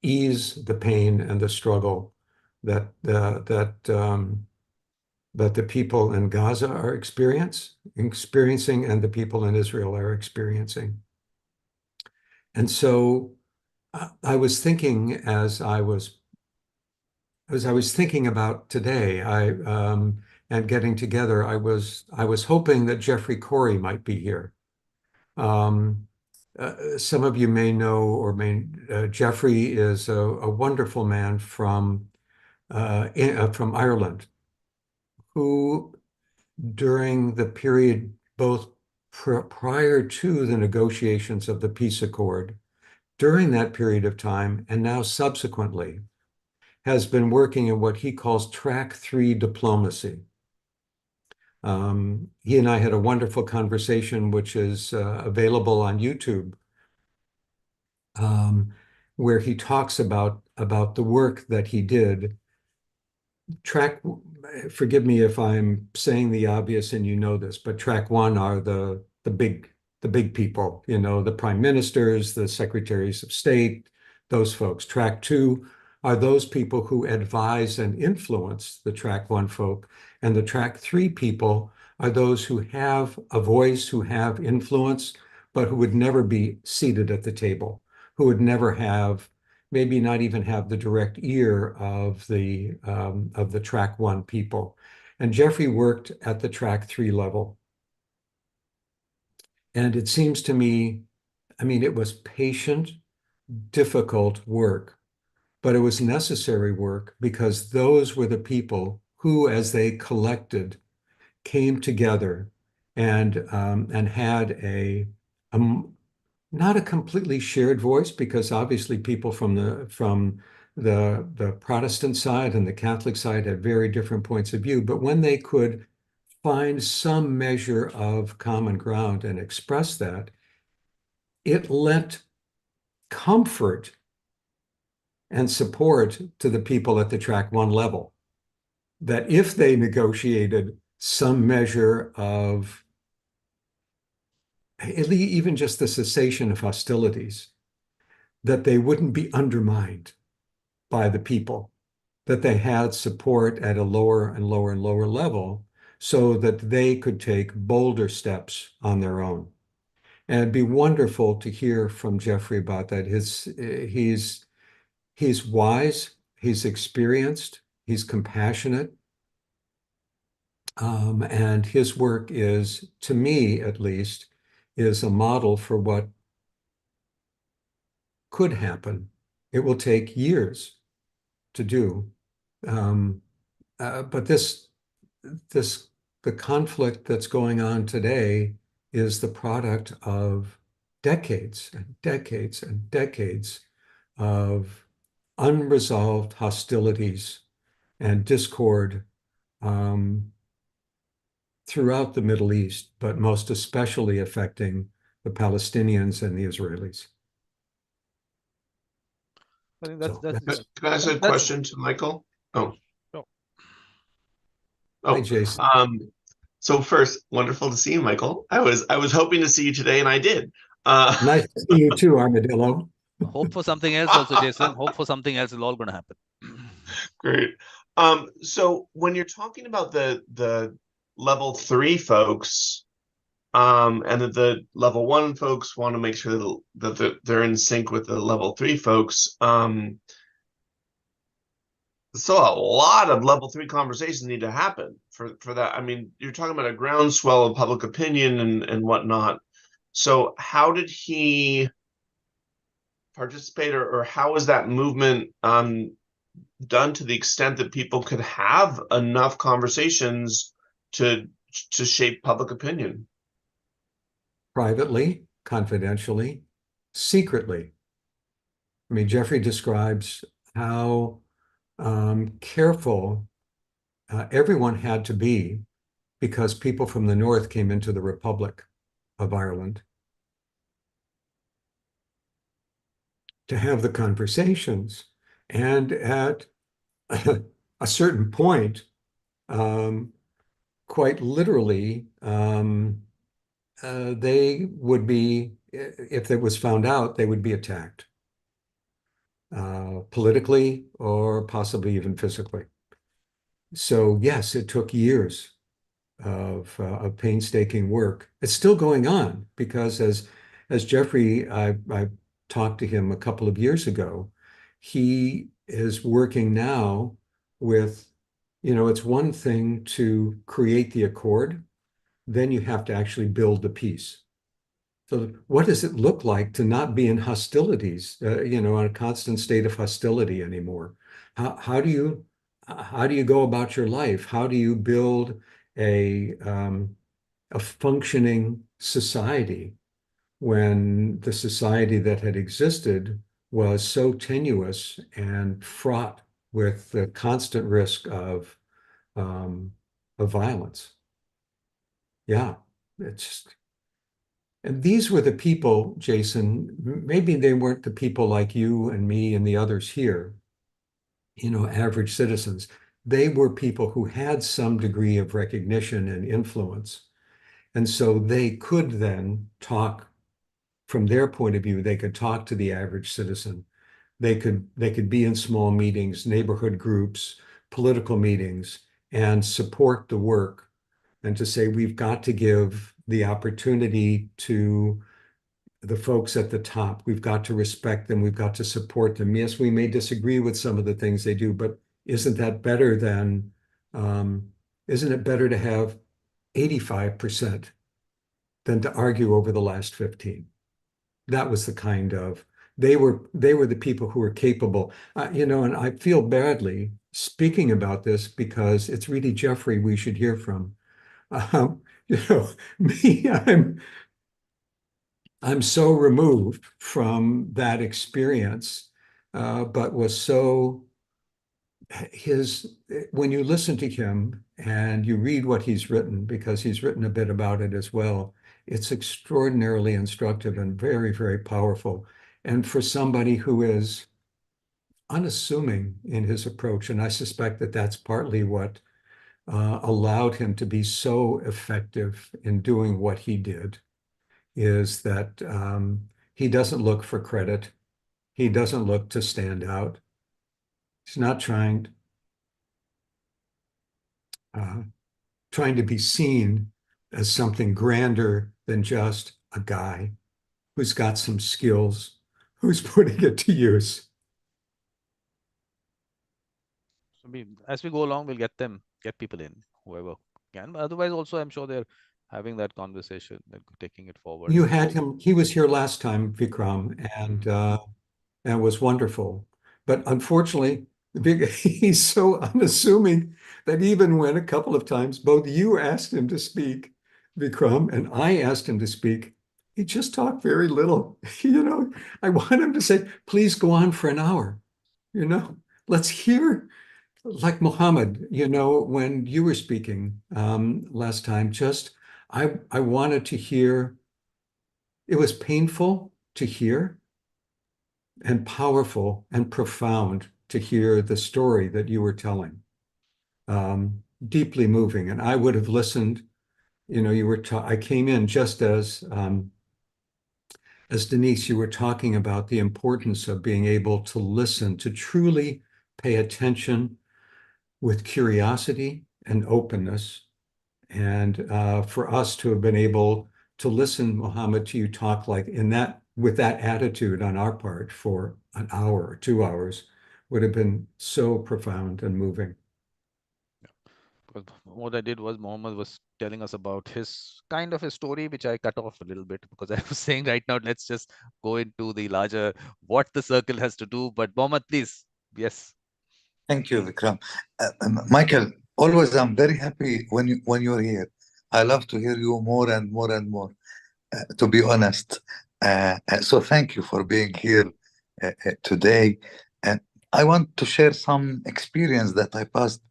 ease the pain and the struggle that the people in Gaza are experiencing, and the people in Israel are experiencing. And so I was thinking, as I was thinking about today, and getting together, I was hoping that Jeffrey Corey might be here. Some of you may know, Jeffrey is a wonderful man from Ireland, who during the period both prior to the negotiations of the peace accord, during that period of time, and now subsequently, has been working in what he calls track 3 diplomacy. He and I had a wonderful conversation, which is available on YouTube, where he talks about the work that he did. Forgive me if I'm saying the obvious and you know this, but track 1 are the big people, the prime ministers, the secretaries of state, those folks. Track 2 are those people who advise and influence the track 1 folk. And the track 3 people are those who have a voice, who have influence, but who would never be seated at the table, who would never have, maybe not even have the direct ear of the track 1 people. And Jeffrey worked at the track 3 level. And it seems to me, it was patient, difficult work, but it was necessary work, because those were the people who, as they collected, came together and had not a completely shared voice, because obviously people from the Protestant side and the Catholic side had very different points of view, but when they could find some measure of common ground and express that, it lent comfort and support to the people at the track 1 level, that if they negotiated some measure of even just the cessation of hostilities, that they wouldn't be undermined, by the people, that they had support at a lower and lower and lower level so that they could take bolder steps on their own. And it'd be wonderful to hear from Jeffrey about that. He's wise, he's experienced, he's compassionate. And his work is, to me at least, is a model for what could happen. It will take years to do. But the conflict that's going on today is the product of decades and decades and decades of unresolved hostilities and discord throughout the Middle East, but most especially affecting the Palestinians and the Israelis. I think So that's Can I ask a that's question to Michael? Oh, no. Hi, Jason. So first, wonderful to see you, Michael. I was hoping to see you today, and I did. Nice to see you too, Armadillo. Hope for something else also, Jason. Hope for something else is all going to happen. Great. So when you're talking about the level 3 folks, and that the level 1 folks want to make sure that they're in sync with the level 3 folks, so a lot of level 3 conversations need to happen for that. I mean, you're talking about a groundswell of public opinion and whatnot. So how did he participate, or how was that movement done to the extent that people could have enough conversations to shape public opinion? Privately, confidentially, secretly. I mean, Jeffrey describes how careful everyone had to be because people from the North came into the Republic of Ireland to have the conversations. And at a certain point, quite literally, they would be, if it was found out, they would be attacked politically or possibly even physically. So yes, it took years of painstaking work. It's still going on because as Jeffrey, I talked to him a couple of years ago, he is working now with, it's one thing to create the accord, then you have to actually build the peace. So what does it look like to not be in hostilities, in a constant state of hostility anymore? How do you go about your life? How do you build a functioning society when the society that had existed was so tenuous and fraught with the constant risk of violence? Yeah, and these were the people, Jason, maybe they weren't the people like you and me and the others here, average citizens. They were people who had some degree of recognition and influence. And so they could then talk from their point of view, they could talk to the average citizen. They could be in small meetings, neighborhood groups, political meetings, and support the work and to say, we've got to give the opportunity to the folks at the top. We've got to respect them. We've got to support them. Yes, we may disagree with some of the things they do, but isn't that better than, isn't it better to have 85% than to argue over the last 15? That was the kind of, they were the people who were capable, and I feel badly speaking about this because it's really Jeffrey we should hear from. Me, I'm so removed from that experience, but was so when you listen to him and you read what he's written, because he's written a bit about it as well, it's extraordinarily instructive and very, very powerful. And for somebody who is unassuming in his approach, and I suspect that that's partly what allowed him to be so effective in doing what he did, is that he doesn't look for credit. He doesn't look to stand out. He's not trying to be seen as something grander than just a guy who's got some skills, who's putting it to use. So as we go along, we'll get people in, whoever can. But otherwise, also, I'm sure they're having that conversation, taking it forward. You had him, he was here last time, Vikram, and it was wonderful. But unfortunately, he's so unassuming that even when a couple of times both you asked him to speak, Vikram, and I asked him to speak, he just talked very little. I want him to say, please go on for an hour. Let's hear, like Muhammad, when you were speaking last time, I wanted to hear, it was painful to hear and powerful and profound to hear the story that you were telling. Deeply moving. And I would have listened, I came in just as Denise, you were talking about the importance of being able to listen, to truly pay attention with curiosity and openness. And for us to have been able to listen, Muhammad, to you talk with that attitude on our part for an hour or 2 hours would have been so profound and moving. What I did was Mohammed was telling us about his kind of a story, which I cut off a little bit because I was saying right now, let's just go into the larger, what the circle has to do. But Mohammed, please. Yes. Thank you, Vikram. Michael, always I'm very happy when you're here. I love to hear you more and more and more, to be honest. So thank you for being here today. And I want to share some experience that I passed.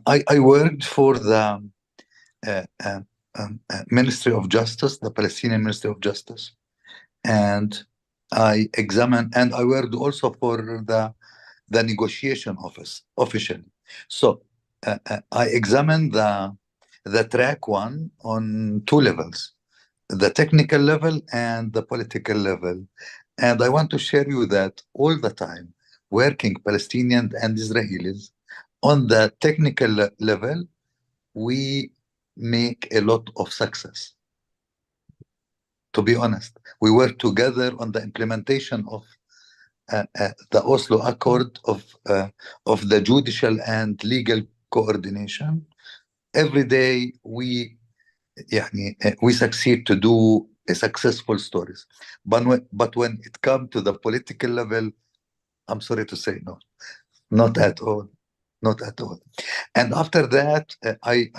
I worked for the Ministry of Justice, the Palestinian Ministry of Justice, and I examined, and I worked also for the negotiation office officially. So I examined the track one on 2 levels, the technical level and the political level. And I want to share you that all the time, working Palestinians and Israelis on the technical level, we make a lot of success. To be honest, we work together on the implementation of the Oslo Accord of the judicial and legal coordination. Every day we succeed to do successful stories. But when it comes to the political level, I'm sorry to say no, not at all, not at all. And after that, I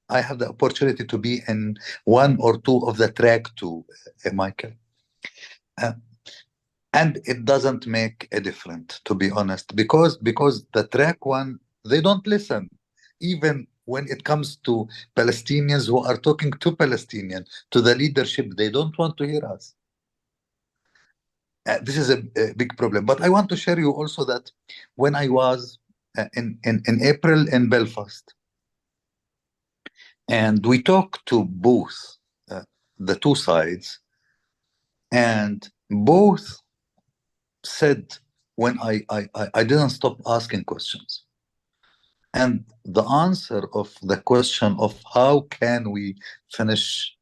have the opportunity to be in 1 or 2 of the track 2, Michael. And it doesn't make a difference, to be honest, because the track 1, they don't listen. Even when it comes to Palestinians who are talking to Palestinians, to the leadership, they don't want to hear us. This is a big problem. But I want to share you also that when I was in April in Belfast, and we talked to both the 2 sides, and both said, when I didn't stop asking questions. And the answer of the question of how can we finish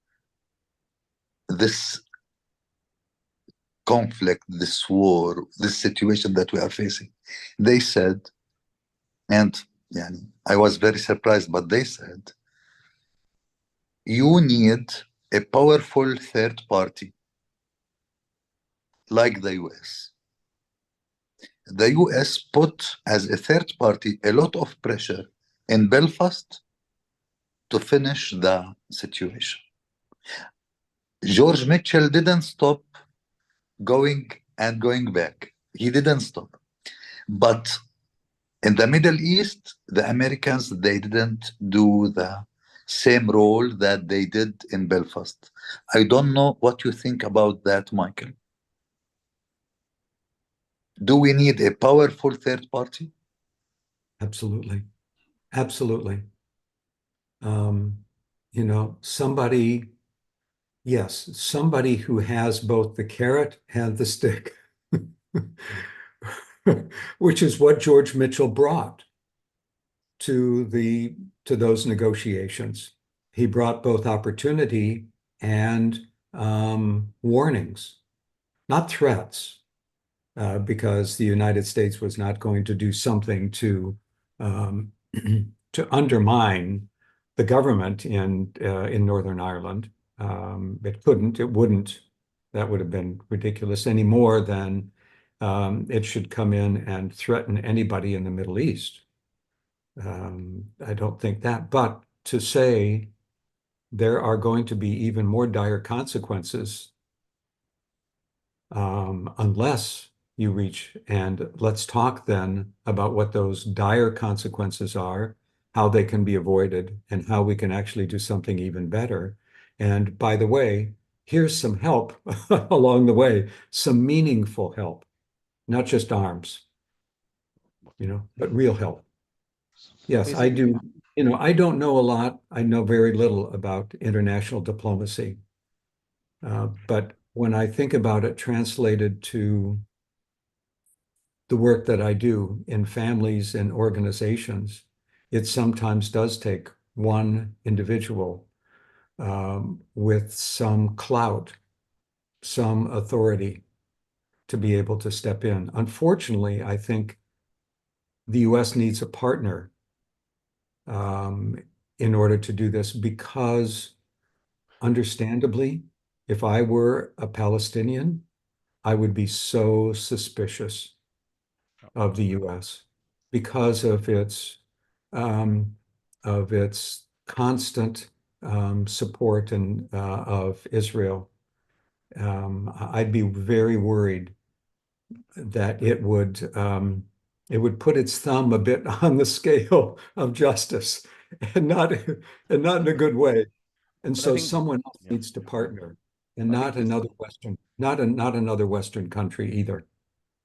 this conflict, this war, this situation that we are facing, they said, and I was very surprised, but they said, you need a powerful third party like the US. The US put as a third party a lot of pressure in Belfast to finish the situation. George Mitchell didn't stop going back. He didn't stop. But in the Middle East, the Americans, they didn't do the same role that they did in Belfast. I don't know what you think about that, Michael. Do we need a powerful third party? Absolutely. Absolutely. Somebody who has both the carrot and the stick. which is what George Mitchell brought to those negotiations. He brought both opportunity and warnings, not threats, because the United States was not going to do something to to undermine the government in Northern Ireland. It couldn't, it wouldn't. That would have been ridiculous any more than it should come in and threaten anybody in the Middle East. I don't think that, but to say there are going to be even more dire consequences unless you reach, and let's talk then about what those dire consequences are, how they can be avoided, and how we can actually do something even better. And by the way, here's some help along the way, some meaningful help, not just arms, but real help. Yes, I do. I don't know a lot. I know very little about international diplomacy. But when I think about it translated to the work that I do in families and organizations, it sometimes does take one individual with some clout, some authority to be able to step in. Unfortunately, I think the US needs a partner in order to do this, because understandably, if I were a Palestinian, I would be so suspicious of the US because of its constant support of Israel. I'd be very worried that it would put its thumb a bit on the scale of justice, and not in a good way. And But I so think, someone else yeah, needs to partner, and I think not another Western, not another Western country either.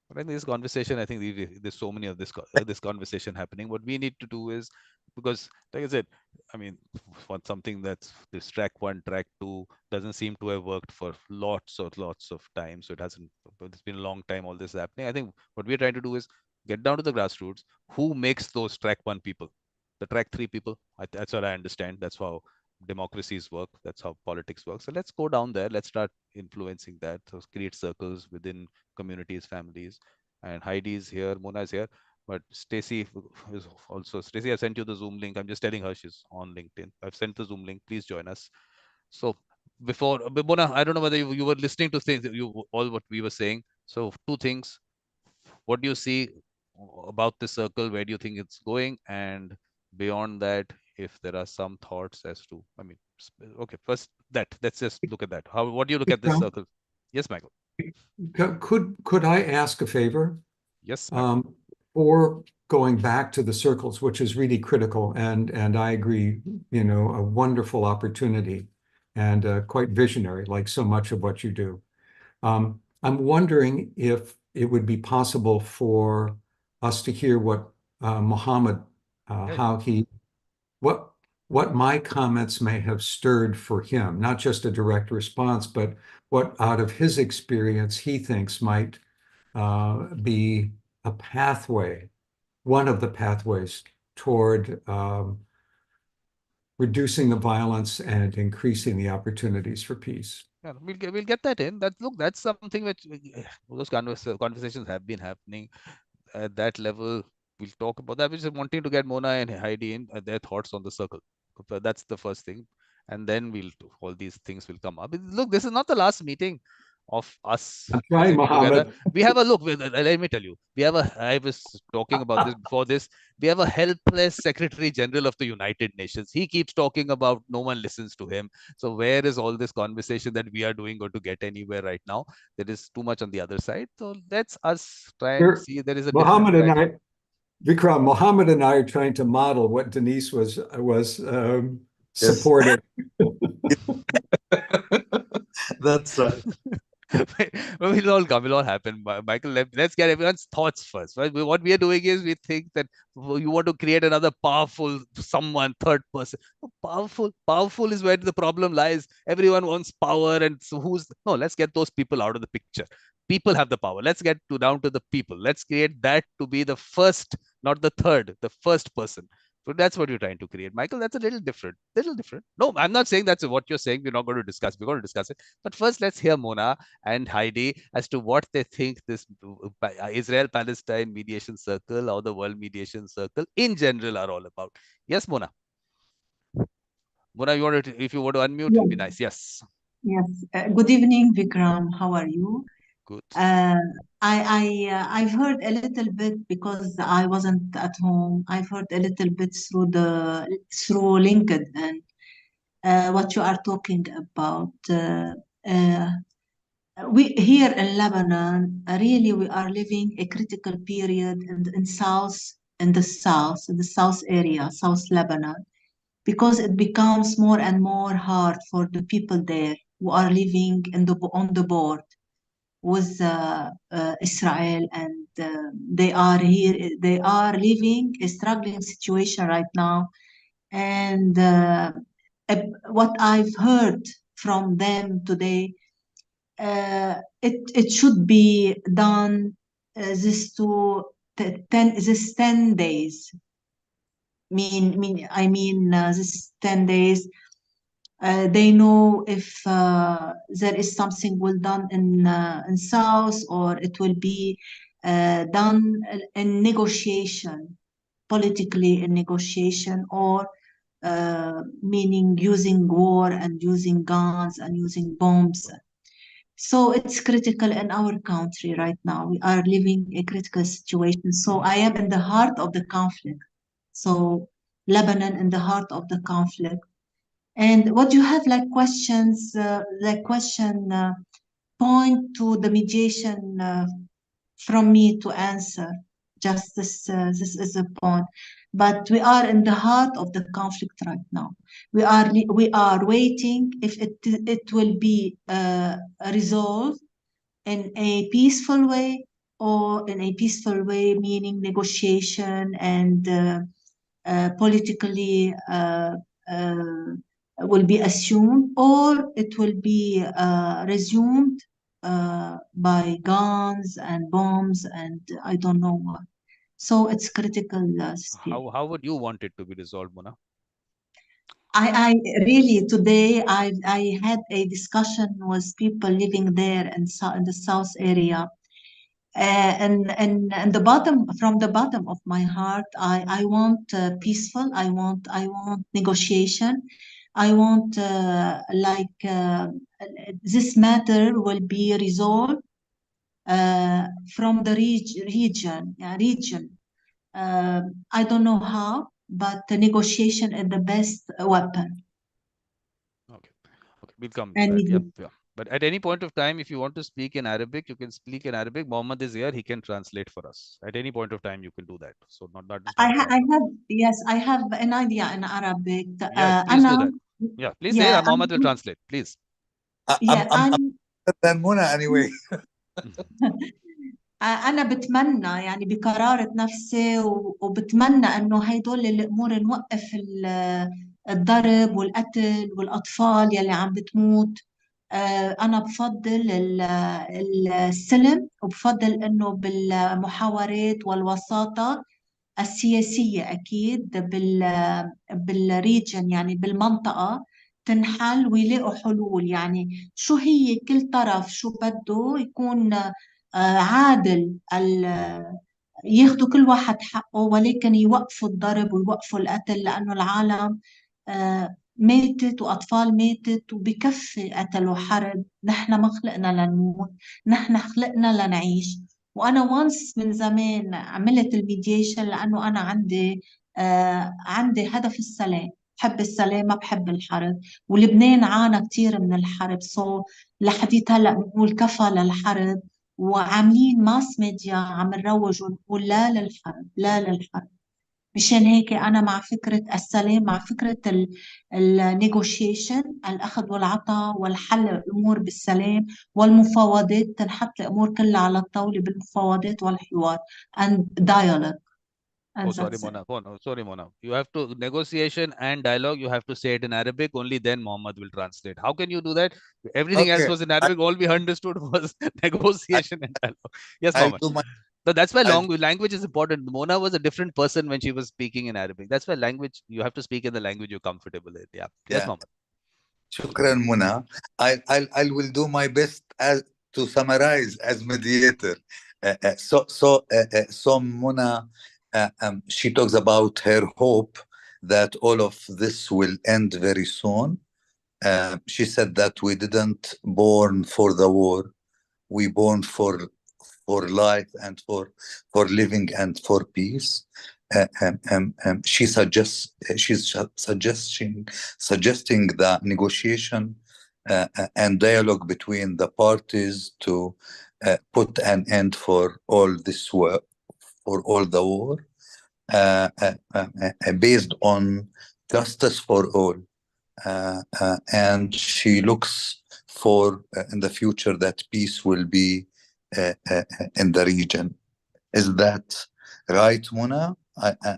But I think this conversation, I think there's so many of this conversation happening. What we need to do is, because like I said, I mean, for something that's this track 1, track 2 doesn't seem to have worked for lots of time. So it hasn't. It's been a long time all this is happening. I think what we're trying to do is get down to the grassroots. Who makes those track 1 people? The track 3 people. That's what I understand. That's how democracies work. That's how politics works. So let's go down there. Let's start influencing that. So create circles within communities, families. And Heidi is here, Mona is here, but Stacy is also. Stacy, I sent you the Zoom link. I'm just telling her she's on LinkedIn. I've sent the Zoom link. Please join us. So before Mona, I don't know whether you were listening to things, all what we were saying. So 2 things. What do you see about the circle? Where do you think it's going? And beyond that, if there are some thoughts as to, I mean, okay, first let's just look at that. What do you look at this circle? Yes, Michael. Could I ask a favor? Yes. Or going back to the circles, which is really critical, and I agree, a wonderful opportunity and quite visionary, like so much of what you do. I'm wondering if it would be possible for us to hear what Mohammed, what my comments may have stirred for him, not just a direct response, but what out of his experience he thinks might be a pathway, one of the pathways toward reducing the violence and increasing the opportunities for peace. Yeah, we'll get that in. That's something which those conversations have been happening at that level. We'll talk about that. We're just wanting to get Mona and Heidi in their thoughts on the circle. That's the first thing, and then all these things will come up. Look, this is not the last meeting of us trying, together. We have a look. Let me tell you, I was talking about this before this. We have a helpless Secretary General of the United Nations. He keeps talking about no one listens to him. So where is all this conversation that we are doing going to get anywhere right now? There is too much on the other side. So let's us try and see there is a Mohammed different and Vikram, Mohammed and I are trying to model what Denise was supporting. That's right. We'll all happen. Michael, let's get everyone's thoughts first. Right? What we are doing is we think that you want to create another powerful someone, third person. Powerful is where the problem lies. Everyone wants power, and so let's get those people out of the picture. people have the power. Let's get down to the people. Let's create that to be the first, not the third, the first person. So that's what you're trying to create, Michael. That's a little different. No, I'm not saying that's what you're saying. We're not going to discuss. We're going to discuss it. But first, let's hear Mona and Heidi as to what they think this Israel-Palestine Mediation Circle or the World Mediation Circle in general are all about. Yes, Mona. Mona, if you want to unmute, it'd be nice. Yes. Yes. Good evening, Vikram. How are you? Good. I've heard a little bit because I wasn't at home. I've heard a little bit through LinkedIn what you are talking about. We here in Lebanon, really we are living a critical period in the south area, South Lebanon, because it becomes more and more hard for the people there who are living on the board with Israel, and they are here. They are living a struggling situation right now, and what I've heard from them today, it should be done this 10 days. This 10 days. They know if there is something will done in South, or it will be done in negotiation, politically in negotiation, or meaning using war and using guns and using bombs. So it's critical in our country right now. We are living a critical situation. So I am in the heart of the conflict. So Lebanon in the heart of the conflict. And what you have questions, point to the mediation from me to answer. Just this is a point. But we are in the heart of the conflict right now. We are waiting if it will be resolved in a peaceful way, or in a peaceful way, meaning negotiation and politically will be assumed, or it will be resumed by guns and bombs and I don't know what. So it's critical still. How would you want it to be resolved, Mona? I really today I had a discussion with people living there in the south area, and from the bottom of my heart, I want peaceful. I want negotiation. I want this matter will be resolved from the region. I don't know how, but the negotiation is the best weapon. Okay, we'll come to that. Yeah. But at any point of time, if you want to speak in Arabic, you can speak in Arabic. Mohammed is here; he can translate for us. At any point of time, you can do that. So I have an idea in Arabic. Yeah, please do that. Yeah, please say it. Mohammed will translate. Please. I'm than Mona anyway. أنا بتمنى يعني بقرارة نفسي وبتمنى إنه هيدول الأمور نوقف الضرب والقتل والأطفال يلي عم بتموت. أنا بفضل السلم، وبفضل إنه بالمحاورات والوساطة السياسية أكيد بالريجن، يعني بالمنطقة تنحل ويلاقوا حلول. يعني شو هي كل طرف شو بده يكون عادل، ياخدوا كل واحد حقه، ولكن يوقفوا الضرب ويوقفوا القتل، لأنه العالم ماتت وأطفال ماتت وبكفي قتل وحرب. نحن ما خلقنا لنموت، نحن خلقنا لنعيش. وأنا وانس من زمان عملت الميديشن لأنه أنا عندي هدف السلام. بحب السلام، ما بحب الحرب، ولبنان عانى كتير من الحرب. لحديت هلأ بنقول كفى للحرب، وعاملين ماس ميديا عم نروج ونقول لا للحرب، لا للحرب. مشان هيك أنا مع فكرة السلام، مع فكرة النيغوشيشن، الأخذ والعطاء، والحل الأمور بالسلام والمفاوضات. تنحط الأمور كلها على الطاولة بالمفاوضات والحوار and dialogue. and Oh, sorry, that's it. Mona. Oh, no, sorry, Mona. You have to negotiation and dialogue. You have to say it in Arabic. Only then Muhammad will translate. How can you do that? Everything else Okay, was in Arabic. All we understood was I, negotiation and dialogue. Yes, I'll Muhammad. do my. So that's why I'll, language is important. Mona was a different person when she was speaking in Arabic. That's why language, you have to speak in the language you're comfortable in. Yeah. Yes, yeah. Muhammad. Shukran, Muna. I will do my best as to summarize as mediator. So Muna, she talks about her hope that all of this will end very soon. She said that we didn't born for the war, we born for life and for living and for peace. She suggests suggesting the negotiation and dialogue between the parties to put an end for all this war, for all the war, based on justice for all. And she looks for in the future that peace will be in the region. Is that right, Mona?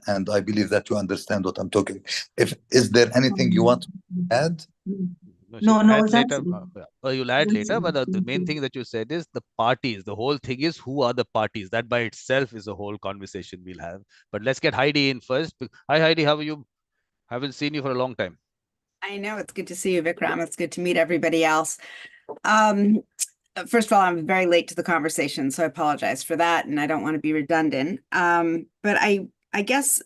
And I believe that you understand what I'm talking. Is there anything you want to add? No, No, she'll no, add that's later. You'll add later, but the main thing that you said is the parties. The whole thing is who are the parties. That by itself is a whole conversation we'll have. But let's get Heidi in first. Hi, Heidi. How are you? Haven't seen you for a long time. I know it's good to see you, Vikram. It's good to meet everybody else. First of all, I'm very late to the conversation, so I apologize for that, and I don't want to be redundant. But I guess,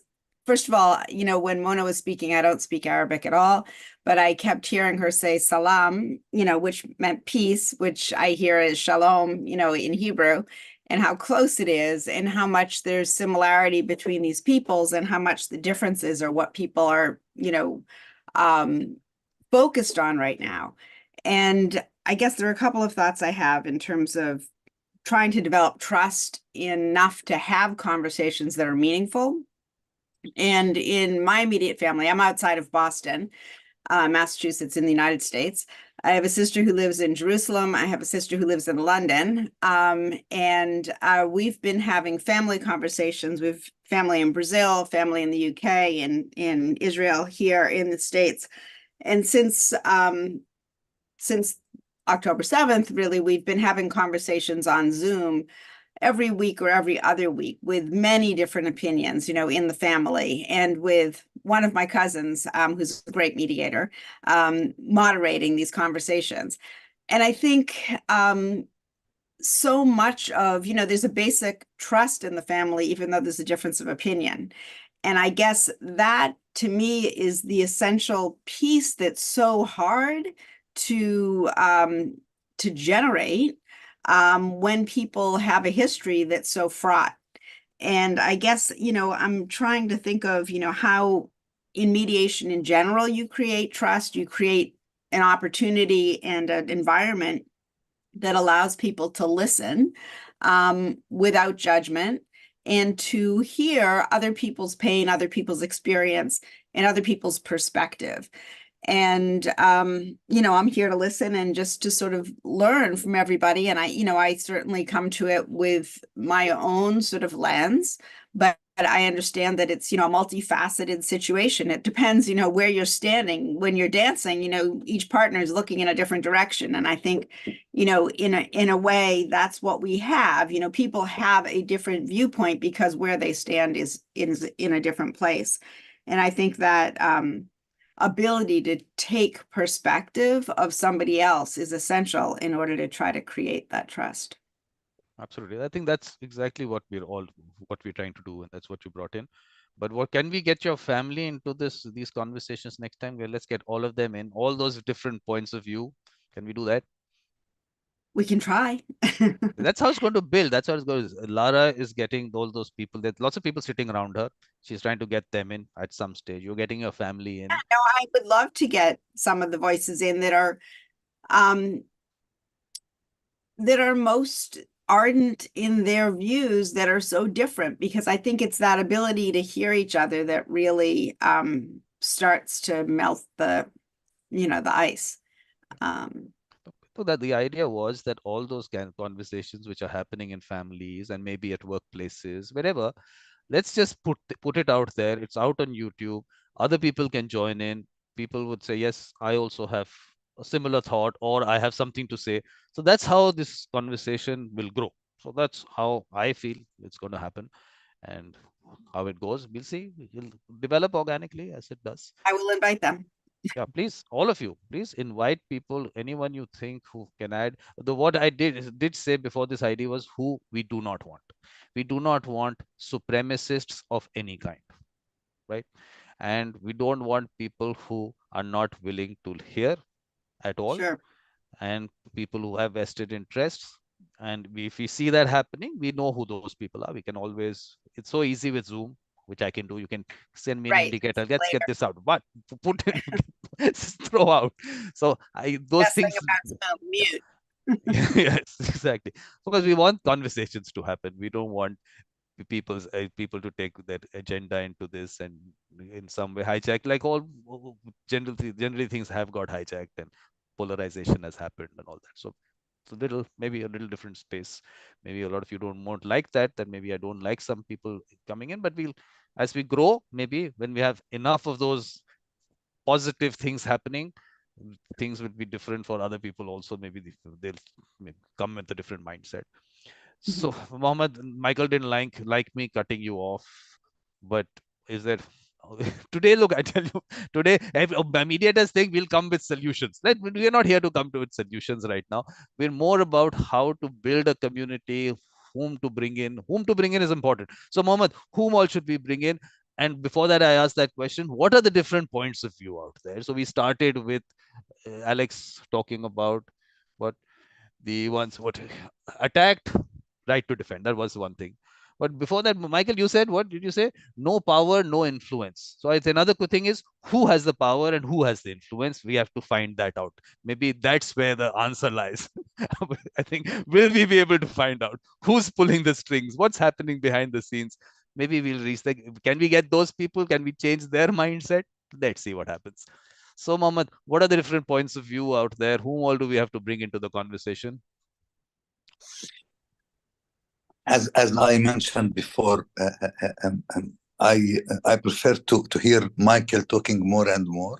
first of all, you know, when Mona was speaking, I don't speak Arabic at all, but I kept hearing her say salam, you know, which meant peace, which I hear as shalom, you know, in Hebrew, and how close it is, and how much there's similarity between these peoples, and how much the differences are what people are, you know, focused on right now. And I guess there are a couple of thoughts I have in terms of trying to develop trust enough to have conversations that are meaningful. And in my immediate family, I'm outside of Boston, Massachusetts in the United States. I have a sister who lives in Jerusalem. I have a sister who lives in London. And we've been having family conversations. We've family in Brazil, family in the UK, and in Israel, here in the States. And since October 7th, really, we've been having conversations on Zoom every week or every other week with many different opinions, you know, in the family, and with one of my cousins, who's a great mediator, moderating these conversations. And I think so much of, you know, there's a basic trust in the family, even though there's a difference of opinion. And I guess that, to me, is the essential piece that's so hard to generate when people have a history that's so fraught. And I guess, you know, I'm trying to think of, you know, how in mediation in general, you create trust, you create an opportunity and an environment that allows people to listen without judgment, and to hear other people's pain, other people's experience, and other people's perspective. And, you know, I'm here to listen and just to sort of learn from everybody. And I certainly come to it with my own sort of lens, but I understand that it's, you know, a multifaceted situation. It depends, you know, where you're standing when you're dancing. You know, each partner is looking in a different direction. And I think, you know, in a way, that's what we have. You know, people have a different viewpoint because where they stand is in a different place. And I think that ability to take perspective of somebody else is essential in order to try to create that trust. Absolutely. I think that's exactly what we're trying to do, and that's what you brought in. But what can we get your family into these conversations next time? Well, let's get all of them in, all those different points of view. Can we do that? We can try. That's how it's going to build. That's how it's going. Lara is getting all those people. There's lots of people sitting around her. She's trying to get them in at some stage. You're getting your family in. No, I would love to get some of the voices in that are most ardent in their views, that are so different, because I think it's that ability to hear each other that really starts to melt the ice. So that the idea was that all those kind of conversations which are happening in families and maybe at workplaces, wherever, let's just put it out there. It's out on YouTube. Other people can join in. People would say, yes, I also have a similar thought, or I have something to say. So that's how this conversation will grow. So that's how I feel it's going to happen. And how it goes, we'll see. It'll develop organically as it does. I will invite them. Yeah, please, all of you, please invite people, anyone you think who can add. What I did say before this idea was who we do not want. We do not want supremacists of any kind, right? And we don't want people who are not willing to hear at all, Sure. and people who have vested interests. And if we see that happening, we know who those people are. We can always, it's so easy with Zoom, which I can do. You can send me an Right. indicator. Let's Later. get this out. But put it, throw out. So those Best thing things. about Zoom, mute. Yes, exactly. Because we want conversations to happen. We don't want people to take their agenda into this and in some way hijack, like all generally things have got hijacked and polarization has happened and all that. So maybe a little different space. Maybe a lot of you won't like that. Then maybe I don't like some people coming in, but as we grow, maybe when we have enough of those positive things happening, things will be different for other people also. Maybe they'll come with a different mindset. So Michael didn't like me cutting you off, but is there today? Look, I tell you, today mediators think we'll come with solutions. We are not here to come to with solutions right now. We're more about how to build a community, whom to bring in. Whom to bring in is important. So Mohammed, whom all should we bring in? And before that, I asked that question: what are the different points of view out there? So we started with Alex talking about what the ones what attacked, right to defend. That was one thing. But before that, Michael, you said, what did you say? No power, no influence. So it's another good thing is who has the power and who has the influence. We have to find that out. Maybe that's where the answer lies. I think, will we be able to find out who's pulling the strings? What's happening behind the scenes? Maybe we'll reach the, can we get those people? Can we change their mindset? Let's see what happens. So, Mohammed, what are the different points of view out there? Whom all do we have to bring into the conversation? As I mentioned before, I prefer to hear Michael talking more and more,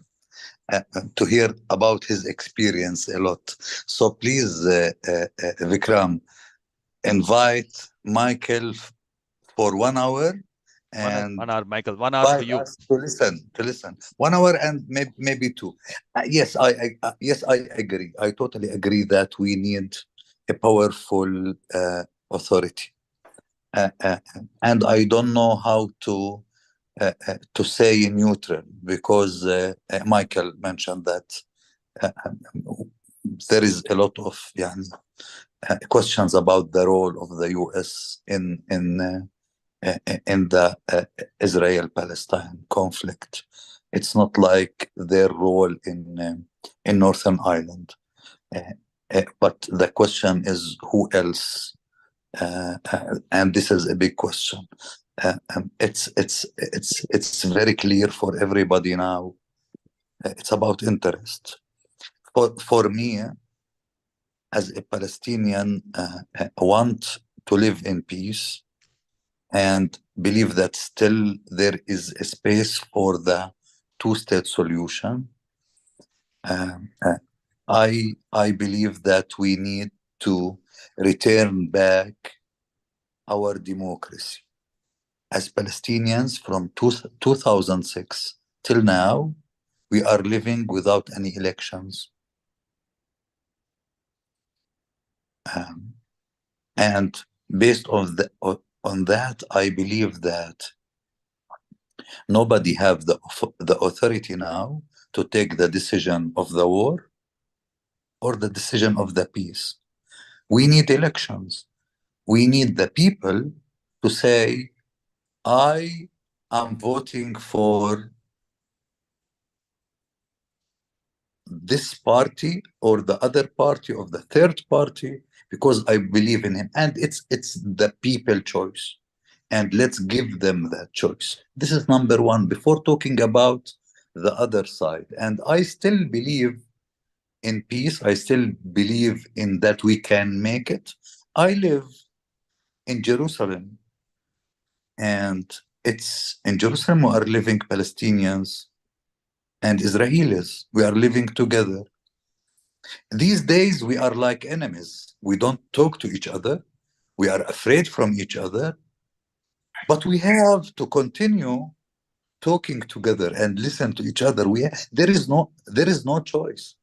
to hear about his experience a lot. So please, Vikram, invite Michael for 1 hour. And 1 hour, Michael. 1 hour for you. To listen. 1 hour and maybe 2. Yes, I agree. I totally agree that we need a powerful authority, and I don't know how to say neutral, because Michael mentioned that there is a lot of questions about the role of the US in the Israel-Palestine conflict. It's not like their role in Northern Ireland, but the question is who else, and this is a big question. It's very clear for everybody now. It's about interest. For me, as a Palestinian, want to live in peace and believe that still there is a space for the two-state solution. I believe that we need to return back our democracy. As Palestinians, from 2006 till now, we are living without any elections. And based on that, I believe that nobody have the authority now to take the decision of the war or the decision of the peace. We need elections. We need the people to say, I am voting for this party or the other party or the third party because I believe in him. And it's the people choice. And let's give them that choice. This is number one, before talking about the other side. And I still believe in peace. I still believe in that we can make it. I live in Jerusalem, And it's in Jerusalem, we are living Palestinians and Israelis. We are living together. These days, we are like enemies. We don't talk to each other. We are afraid from each other. But we have to continue talking together and listen to each other. There is no choice.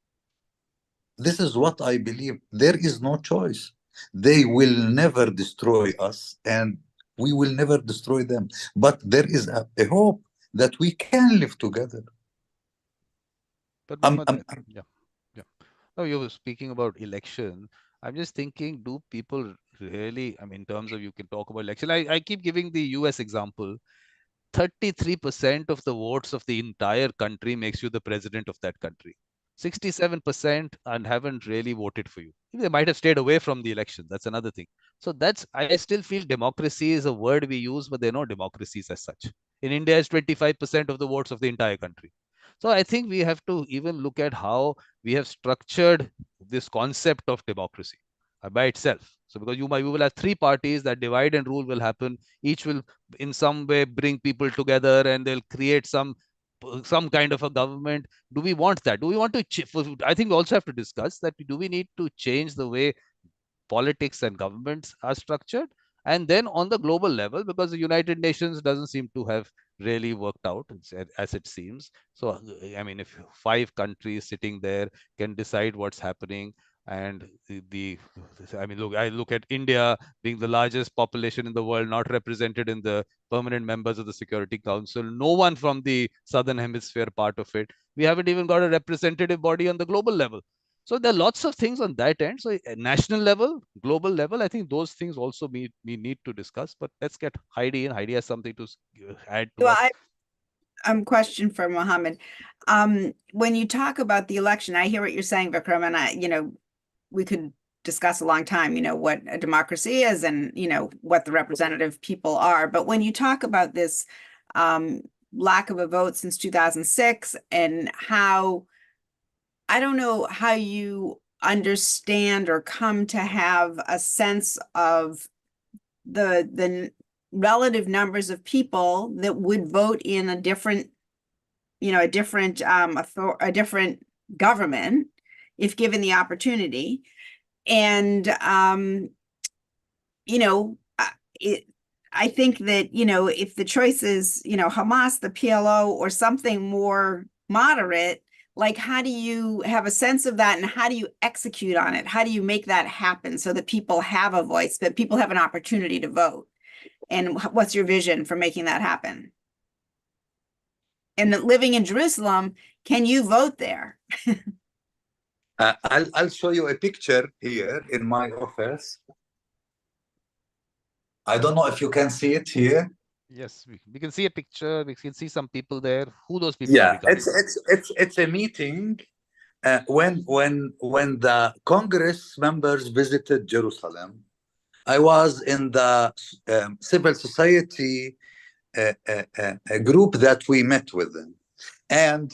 This is what I believe. There is no choice. They will never destroy us, and we will never destroy them. But there is a hope that we can live together. But I'm- Muhammad, I'm- yeah. No, you were speaking about election. I'm just thinking, do people really, I mean, in terms of you can talk about election, I keep giving the US example. 33% of the votes of the entire country makes you the president of that country. 67% and haven't really voted for you. They might have stayed away from the election. That's another thing. So I still feel democracy is a word we use, but there are no democracies as such. In India, it's 25% of the votes of the entire country. So I think we have to even look at how we have structured this concept of democracy by itself. So because we will have three parties, that divide and rule will happen. Each will in some way bring people together and they'll create some kind of a government. Do we want that? Do we want to I think we also have to discuss that. Do we need to change the way politics and governments are structured? And then on the global level, because the United Nations doesn't seem to have really worked out as it seems. So I mean, if 5 countries sitting there can decide what's happening, and I mean, I look at India being the largest population in the world, not represented in the permanent members of the Security Council, no one from the Southern Hemisphere part of it. We haven't even got a representative body on the global level. So there are lots of things on that end. So at national level, global level, I think those things also we need to discuss. But let's get Heidi in. Heidi has something to add to Well, us. question for Mohammed. When you talk about the election, I hear what you're saying, Vikram, and we could discuss a long time, what a democracy is and, what the representative people are. But when you talk about this lack of a vote since 2006 and how, I don't know how you understand or come to have a sense of the relative numbers of people that would vote in a different government if given the opportunity. And I think that if the choice is Hamas, the PLO, or something more moderate, like how do you have a sense of that and how do you execute on it? How do you make that happen so that people have a voice, that people have an opportunity to vote? And what's your vision for making that happen? And living in Jerusalem, can you vote there? I'll show you a picture here in my office. I don't know if you can see it here. Yes, we can see a picture. We can see some people there. Who those people are? It's a meeting when the Congress members visited Jerusalem. I was in the civil society group that we met with them, and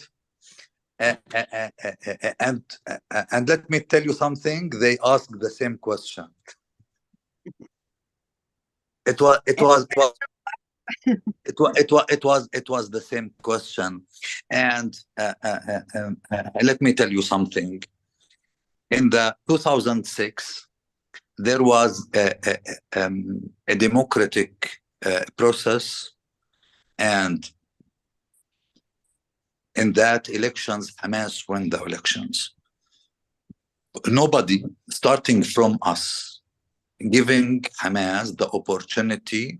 let me tell you something. They asked the same question. It was the same question, and let me tell you something. In the 2006, there was a democratic process, and in that elections, Hamas won the elections. Nobody, starting from us, giving Hamas the opportunity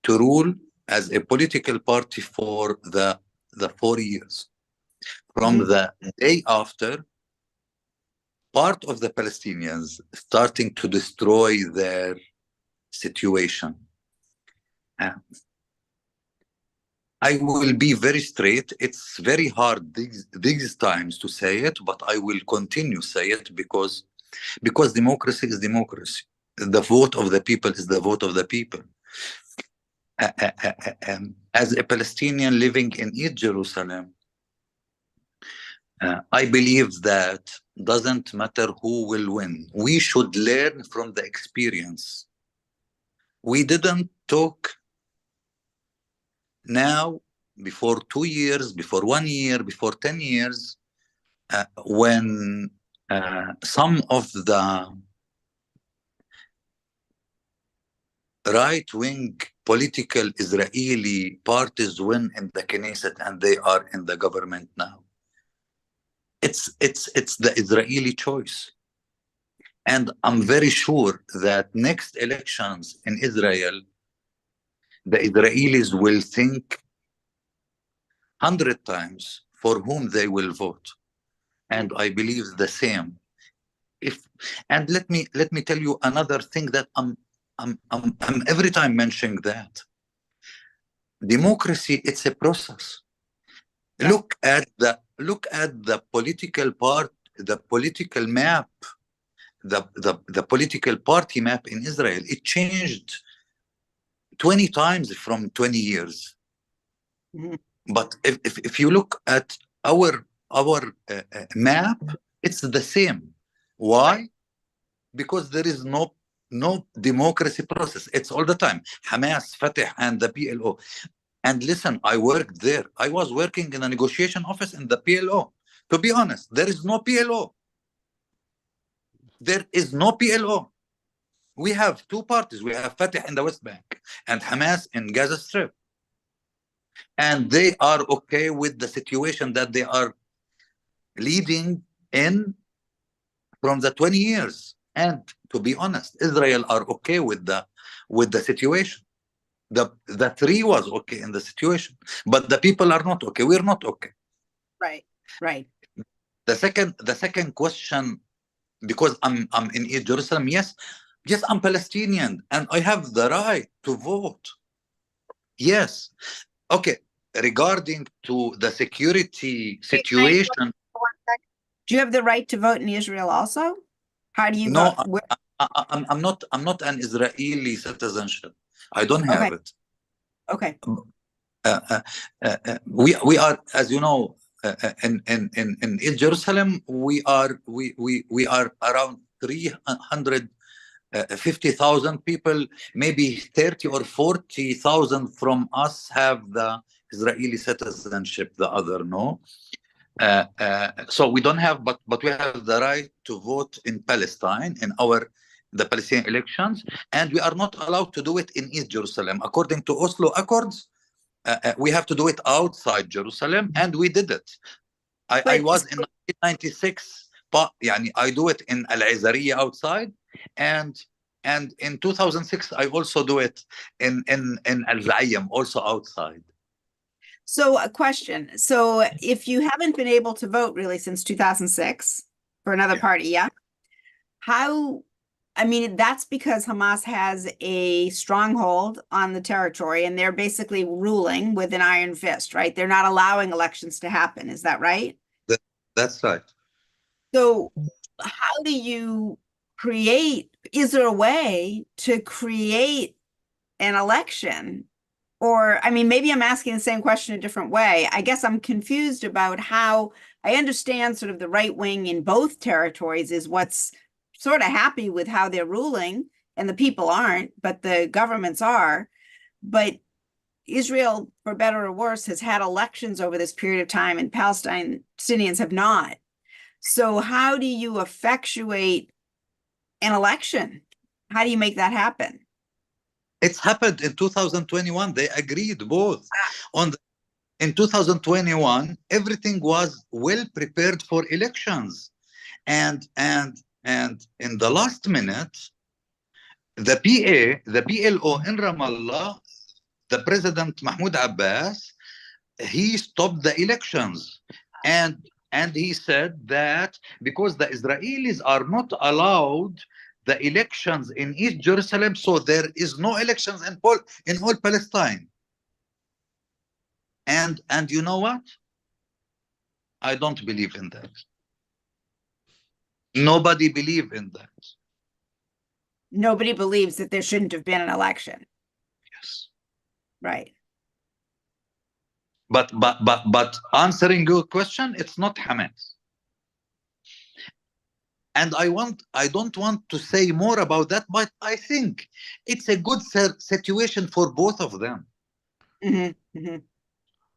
to rule as a political party for the 4 years. From the day after, part of the Palestinians starting to destroy their situation. I will be very straight. It's very hard these times to say it, but I will continue say it because democracy is democracy. The vote of the people is the vote of the people. As a Palestinian living in East Jerusalem, I believe that doesn't matter who will win. We should learn from the experience. We didn't talk now, before 2 years, before 1 year, before 10 years, when some of the right-wing political Israeli parties win in the Knesset and they are in the government now. It's the Israeli choice. And I'm very sure that next elections in Israel, the Israelis will think 100 times for whom they will vote. And I believe the same. And let me tell you another thing that I'm every time mentioning that. Democracy, it's a process. Yeah. Look at the political part, the political map, the political party map in Israel. It changed 20 times from 20 years. Mm-hmm. But if you look at our map, it's the same. Why? Because there is no democracy process. It's all the time Hamas, Fatah, and the PLO. And listen, I worked there. I was working in a negotiation office in the PLO. To be honest, there is no PLO. There is no PLO. We have two parties. We have Fatah in the West Bank and Hamas in Gaza Strip. And they are okay with the situation that they are leading in from the 20 years. And to be honest, Israel are okay with the situation. The three was okay in the situation, but the people are not okay. We're not okay. Right. The second question, because I'm in East Jerusalem, yes, I'm Palestinian and I have the right to vote. Yes. Okay. Regarding to the security situation. Do you have the right to vote in Israel also? How do you vote? No, I'm not an Israeli citizenship. I don't have it. Okay. We are, as you know, in Jerusalem, we are around 350,000 people. Maybe 30 or 40,000 from us have the Israeli citizenship. The other no. So we don't have, but we have the right to vote in Palestine in the Palestinian elections, and we are not allowed to do it in East Jerusalem. According to Oslo Accords, we have to do it outside Jerusalem, and we did it. I was in 1996, I do it in Al-Azariya outside, and in 2006 I also do it in Al-Zayyam, also outside. So a question. So if you haven't been able to vote really since 2006 for another party, yeah? That's because Hamas has a stronghold on the territory and they're basically ruling with an iron fist, right? They're not allowing elections to happen. Is that right? That's right. So how do you is there a way to create an election? Or, maybe I'm asking the same question a different way. I guess I'm confused about how I understand sort of the right wing in both territories is what's sort of happy with how they're ruling, and the people aren't, but the governments are. But Israel, for better or worse, has had elections over this period of time, and Palestinians have not. So how do you effectuate an election? How do you make that happen? It's happened in 2021. They agreed both. In 2021, everything was well prepared for elections, and in the last minute, the PLO in Ramallah, the President Mahmoud Abbas, he stopped the elections, and he said that because the Israelis are not allowed the elections in East Jerusalem, so there is no elections in all Palestine. And you know what? I don't believe in that. Nobody believes in that. Nobody believes that there shouldn't have been an election. Yes. Right. But answering your question, it's not Hamas. And I don't want to say more about that, but I think it's a good situation for both of them.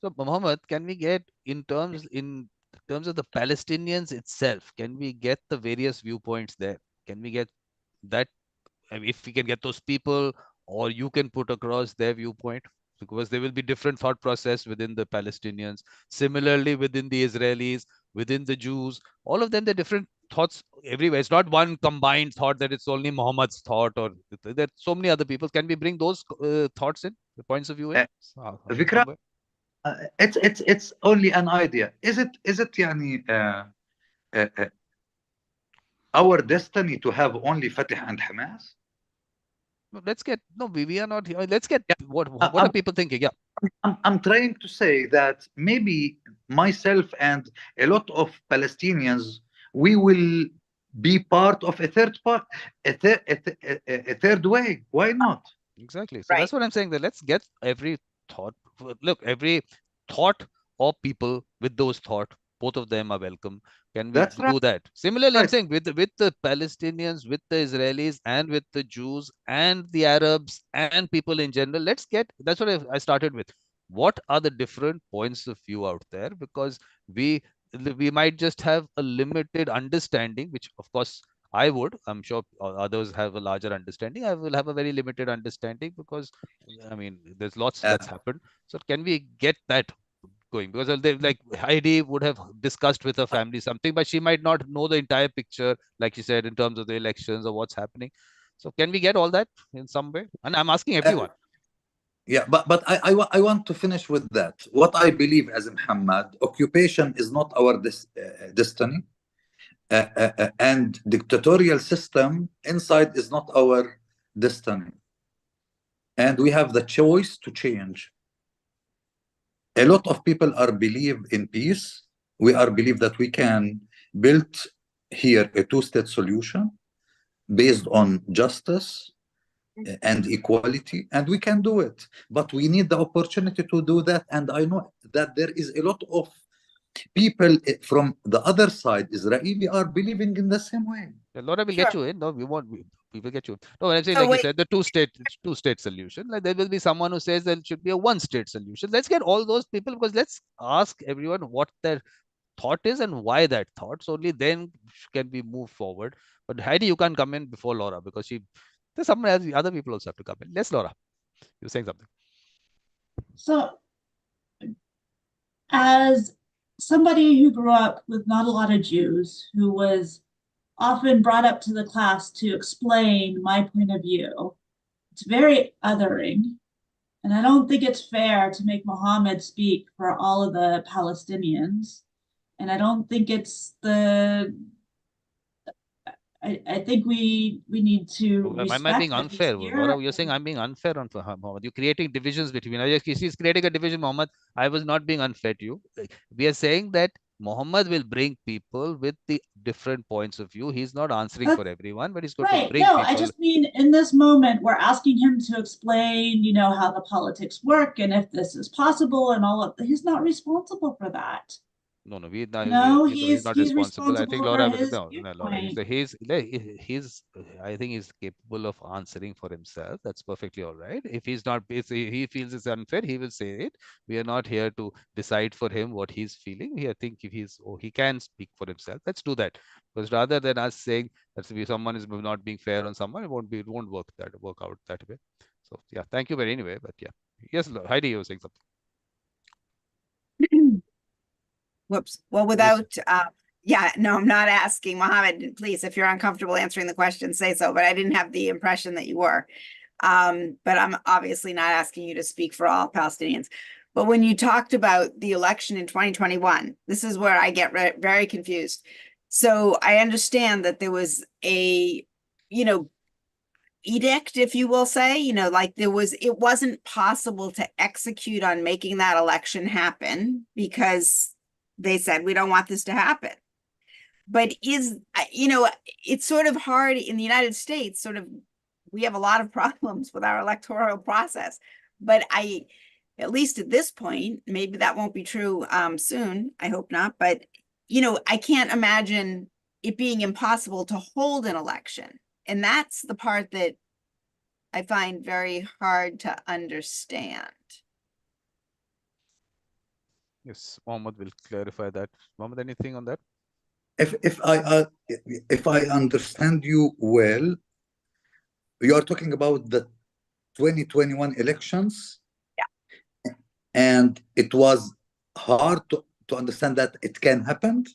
So, Mohammed, can we get in terms of the Palestinians itself? Can we get the various viewpoints there? Can we get that? I mean, if we can get those people, or you can put across their viewpoint, because there will be different thought process within the Palestinians. Similarly, within the Israelis, within the Jews, all of them, they're different thoughts everywhere. It's not one combined thought that it's only Muhammad's thought, or there are so many other people. Can we bring those thoughts in, the points of view in? Vikram, it's only an idea. Is it يعني our destiny to have only Fatah and Hamas? Let's get we are not here. Let's get what are people thinking? Yeah, I'm trying to say that maybe myself and a lot of Palestinians, we will be part of a third part, a third way. Why not? Exactly. So that's what I'm saying. That let's get every thought. Look, every thought or people with those thought, both of them are welcome. Can we do that? Similarly, I'm saying with the Palestinians, with the Israelis, and with the Jews and the Arabs and people in general, let's get. That's what I started with. What are the different points of view out there? Because we might just have a limited understanding, which of course I'm sure others have a larger understanding. I will have a very limited understanding because, I mean, there's lots that's happened. So can we get that going? Because they, like Heidi would have discussed with her family something, but she might not know the entire picture, like she said, in terms of the elections or what's happening. So can we get all that in some way? And I'm asking everyone. Yeah, but I want to finish with that. What I believe as Muhammad, occupation is not our destiny. And dictatorial system inside is not our destiny. And we have the choice to change. A lot of people are believe in peace. We are believe that we can build here a two-state solution based on justice and equality, and we can do it. But we need the opportunity to do that. And I know that there is a lot of people from the other side, Israeli, are believing in the same way. Laura will get you in. No, we will get you in. No, I'm saying, like you said, the two-state solution. Like there will be someone who says there should be a one-state solution. Let's get all those people, because let's ask everyone what their thought is and why that thought. So only then can we move forward. But Heidi, you can't come in before Laura, because there's someone else. The other people also have to come in. Yes, Laura, you're saying something. So, as somebody who grew up with not a lot of Jews, who was often brought up to the class to explain my point of view, it's very othering. And I don't think it's fair to make Muhammad speak for all of the Palestinians. And I don't think it's I think we need to Am I being unfair? Laura, you're saying I'm being unfair on Muhammad. You're creating divisions between us. She's creating a division, Muhammad. I was not being unfair to you. We are saying that Muhammad will bring people with the different points of view. He's not answering for everyone, but he's going to bring people. I just mean in this moment, we're asking him to explain, how the politics work and if this is possible and all of that. He's not responsible for that. No, he's not responsible. I think Laura, Laura, I think he's capable of answering for himself. That's perfectly all right. If he feels it's unfair, he will say it. We are not here to decide for him what he's feeling. I think if he can speak for himself. Let's do that. Because rather than us saying that if someone is not being fair on someone, it won't work out that way. So yeah, thank you very anyway. But yeah, yes, Heidi, you were saying something. Whoops. Well, without, no, I'm not asking. Mohammed, please, if you're uncomfortable answering the question, say so, but I didn't have the impression that you were. But I'm obviously not asking you to speak for all Palestinians. But when you talked about the election in 2021, this is where I get very confused. So I understand that there was a, edict, if you will say, like it wasn't possible to execute on making that election happen because they said, we don't want this to happen. But it's sort of hard in the United States, we have a lot of problems with our electoral process. But at least at this point, maybe that won't be true soon. I hope not. But, I can't imagine it being impossible to hold an election. And that's the part that I find very hard to understand. Yes, Mohammed will clarify that. Mohammed, anything on that? If I understand you well, you are talking about the 2021 elections. Yeah. And it was hard to understand that it can happen.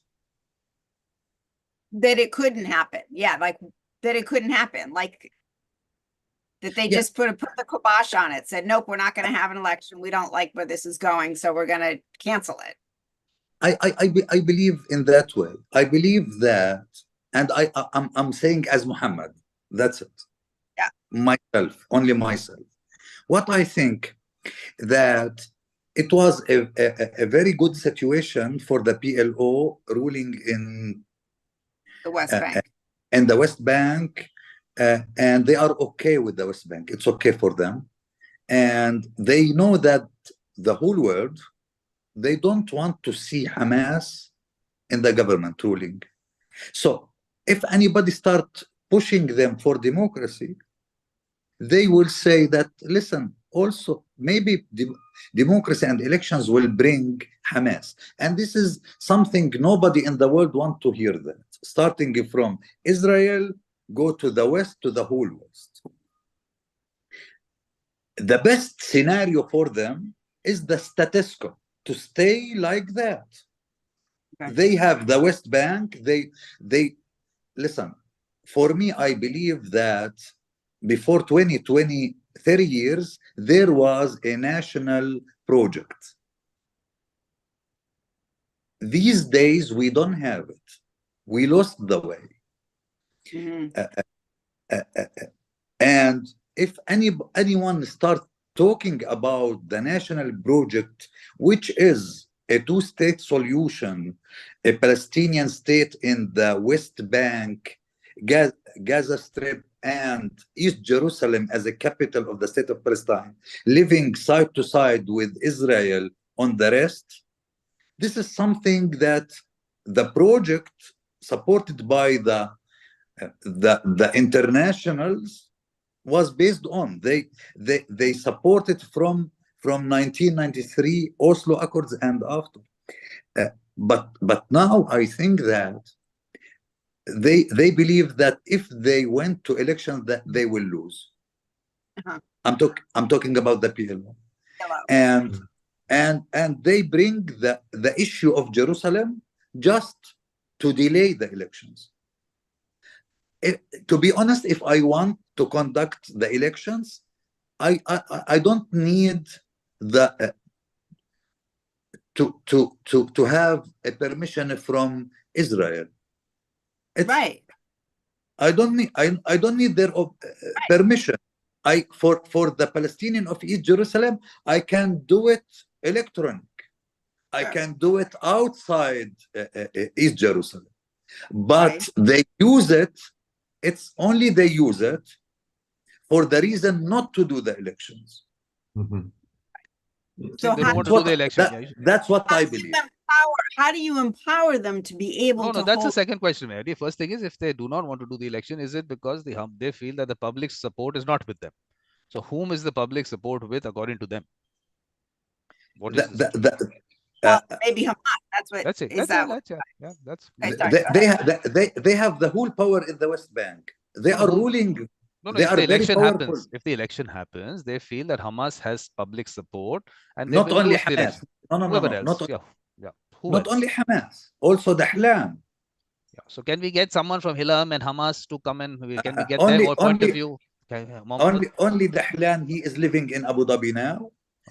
That it couldn't happen. Yeah, like that it couldn't happen. Like that they just put the kibosh on it, said, nope, we're not going to have an election. We don't like where this is going, so we're going to cancel it. I believe in that way. I believe that, and I'm saying as Muhammad, that's it. Yeah. Myself, only myself. What I think that it was a very good situation for the PLO ruling in the West Bank. And the West Bank, and they are okay with the West Bank. It's okay for them. And they know that the whole world, they don't want to see Hamas in the government ruling. So if anybody start pushing them for democracy, they will say that, listen, also maybe democracy and elections will bring Hamas. And this is something nobody in the world want to hear that. Starting from Israel, go to the West, to the whole West. The best scenario for them is the status quo, to stay like that. Okay. They have the West Bank. They listen, for me, I believe that before 30 years, there was a national project. These days, we don't have it. We lost the way. Mm-hmm. And if anyone starts talking about the national project, which is a two-state solution, a Palestinian state in the West Bank, Gaza Strip, and East Jerusalem as a capital of the state of Palestine, living side to side with Israel on the rest, this is something that the project supported by the internationals was based on. They supported from 1993 Oslo Accords and after. But now I think that they believe that if they went to elections that they will lose. Uh-huh. I'm talking about the PLO. And they bring the issue of Jerusalem just to delay the elections. To be honest, if I want to conduct the elections, I don't need the to have a permission from Israel. Right. I don't need their permission. For the Palestinian of East Jerusalem, I can do it electronic. I can do it outside East Jerusalem. But they use it. It's only they use it for the reason not to do the elections. Mm-hmm. So they don't want to do the election. That's what I believe. How do you empower them to be able to that's the second question, Mary. The first thing is, if they do not want to do the election, is it because they feel that the public support is not with them? So whom is the public support with according to them? What is maybe Hamas. That's what. That's it. They have the whole power in the West Bank. They are ruling. No, if the election happens, they feel that Hamas has public support, and they not will only lose the election. No, not only Hamas, also the Hillam. Yeah. So can we get someone from Hillam and Hamas to come and can we get their point of view? Only the Hillam, he is living in Abu Dhabi now,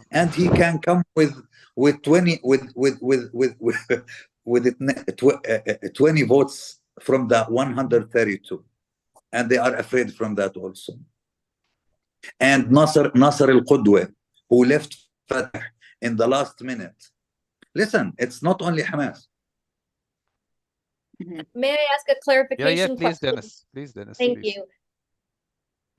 and he can come with 20 votes from the 132, and they are afraid from that also. And Nasser al-Qudwa, who left Fatah in the last minute. Listen, it's not only Hamas. May I ask a clarification please, question? Dennis. Please, Dennis. Thank please. you.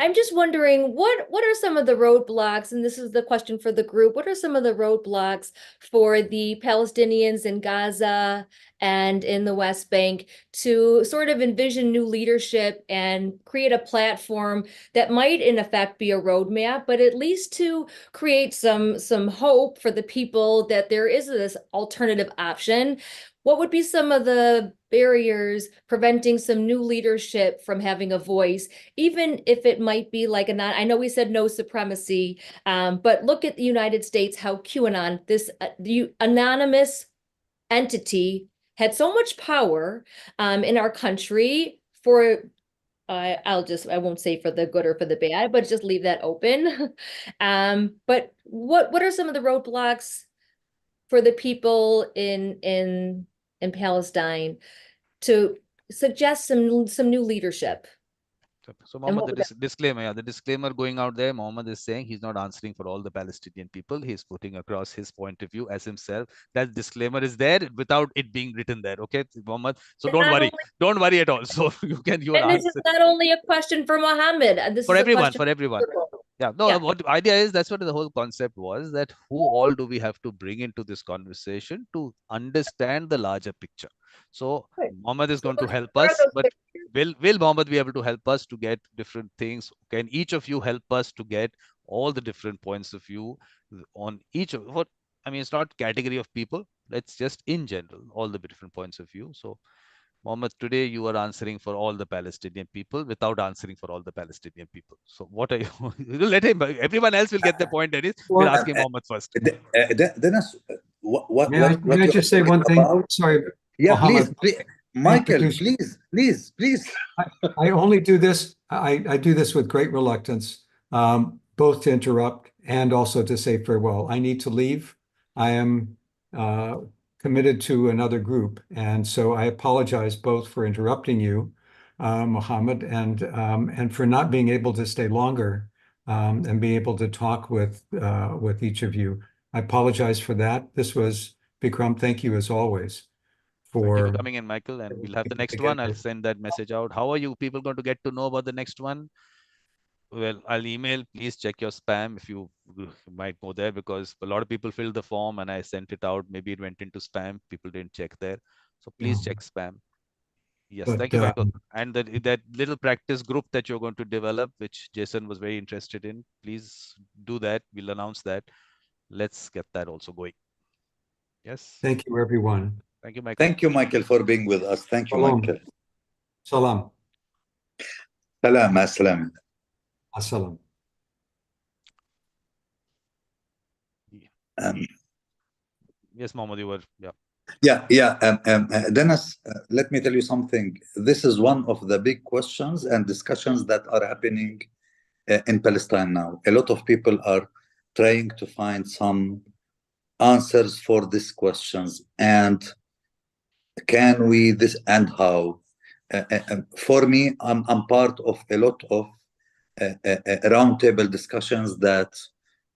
I'm just wondering what are some of the roadblocks, and this is the question for the group, what are some of the roadblocks for the Palestinians in Gaza and in the West Bank to sort of envision new leadership and create a platform that might in effect be a roadmap, but at least to create some hope for the people that there is this alternative option? What would be some of the barriers preventing some new leadership from having a voice, even if it might be like I know we said no supremacy, but look at the United States, how QAnon, this anonymous entity, had so much power in our country for, I won't say for the good or for the bad, but just leave that open. But what are some of the roadblocks for the people in Palestine to suggest some new leadership? So And Mohammed, what the would disclaimer, the disclaimer going out there, Mohammed is saying he's not answering for all the Palestinian people. He's putting across his point of view as himself. That disclaimer is there without it being written there. Okay, Mohammed. So And don't not worry. only, Don't worry at all. So you are and this is answer not only a question for Mohammed, this for is a everyone, question for everyone. Yeah, no, Yeah. what idea is, that's what the whole concept was, that who all do we have to bring into this conversation to understand the larger picture. So Right. Mohammed is So going to help what are us, those but will Mohammed be able to help us to get different things? Can each of you help us to get all the different points of view on each of what I mean, it's not category of people, it's just in general, all the different points of view. So Mohammed, today you are answering for all the Palestinian people without answering for all the Palestinian people. So what are you? You let him. Everyone else will get the point. Dennis, we'll Well, ask him Mohammed first. Dennis, may I you are just say talking one thing? about? Sorry, Yeah, Mohammed. please, I Michael, introduce you. please. I only do this. I do this with great reluctance, both to interrupt and also to say farewell. I need to leave. I am committed to another group, and so I apologize both for interrupting you, Mohammed, and for not being able to stay longer and be able to talk with each of you. I apologize for that. This was Vikram. Thank you as always Thank you for for coming in, Michael. And we'll have the next one. I'll together. send that message out. How are you people going to get to know about the next one? Well, I'll email. Please check your spam if you might go there, because a lot of people filled the form and I sent it out. Maybe it went into spam. People didn't check there. So please check spam. Yes, thank But you, Michael. And that little practice group that you're going to develop, which Jason was very interested in, please do that. We'll announce that. Let's get that also going. Yes. thank you, everyone. Thank you, Michael. Thank you, Michael, for being with us. Thank you, Shalom. Michael. Salam. Salam, assalam. Assalam. Yes, Mohammed, you were, yeah. Dennis, let me tell you something. This is one of the big questions and discussions that are happening in Palestine now. A lot of people are trying to find some answers for these questions, and can we this and how. For me, I'm part of a lot of roundtable discussions that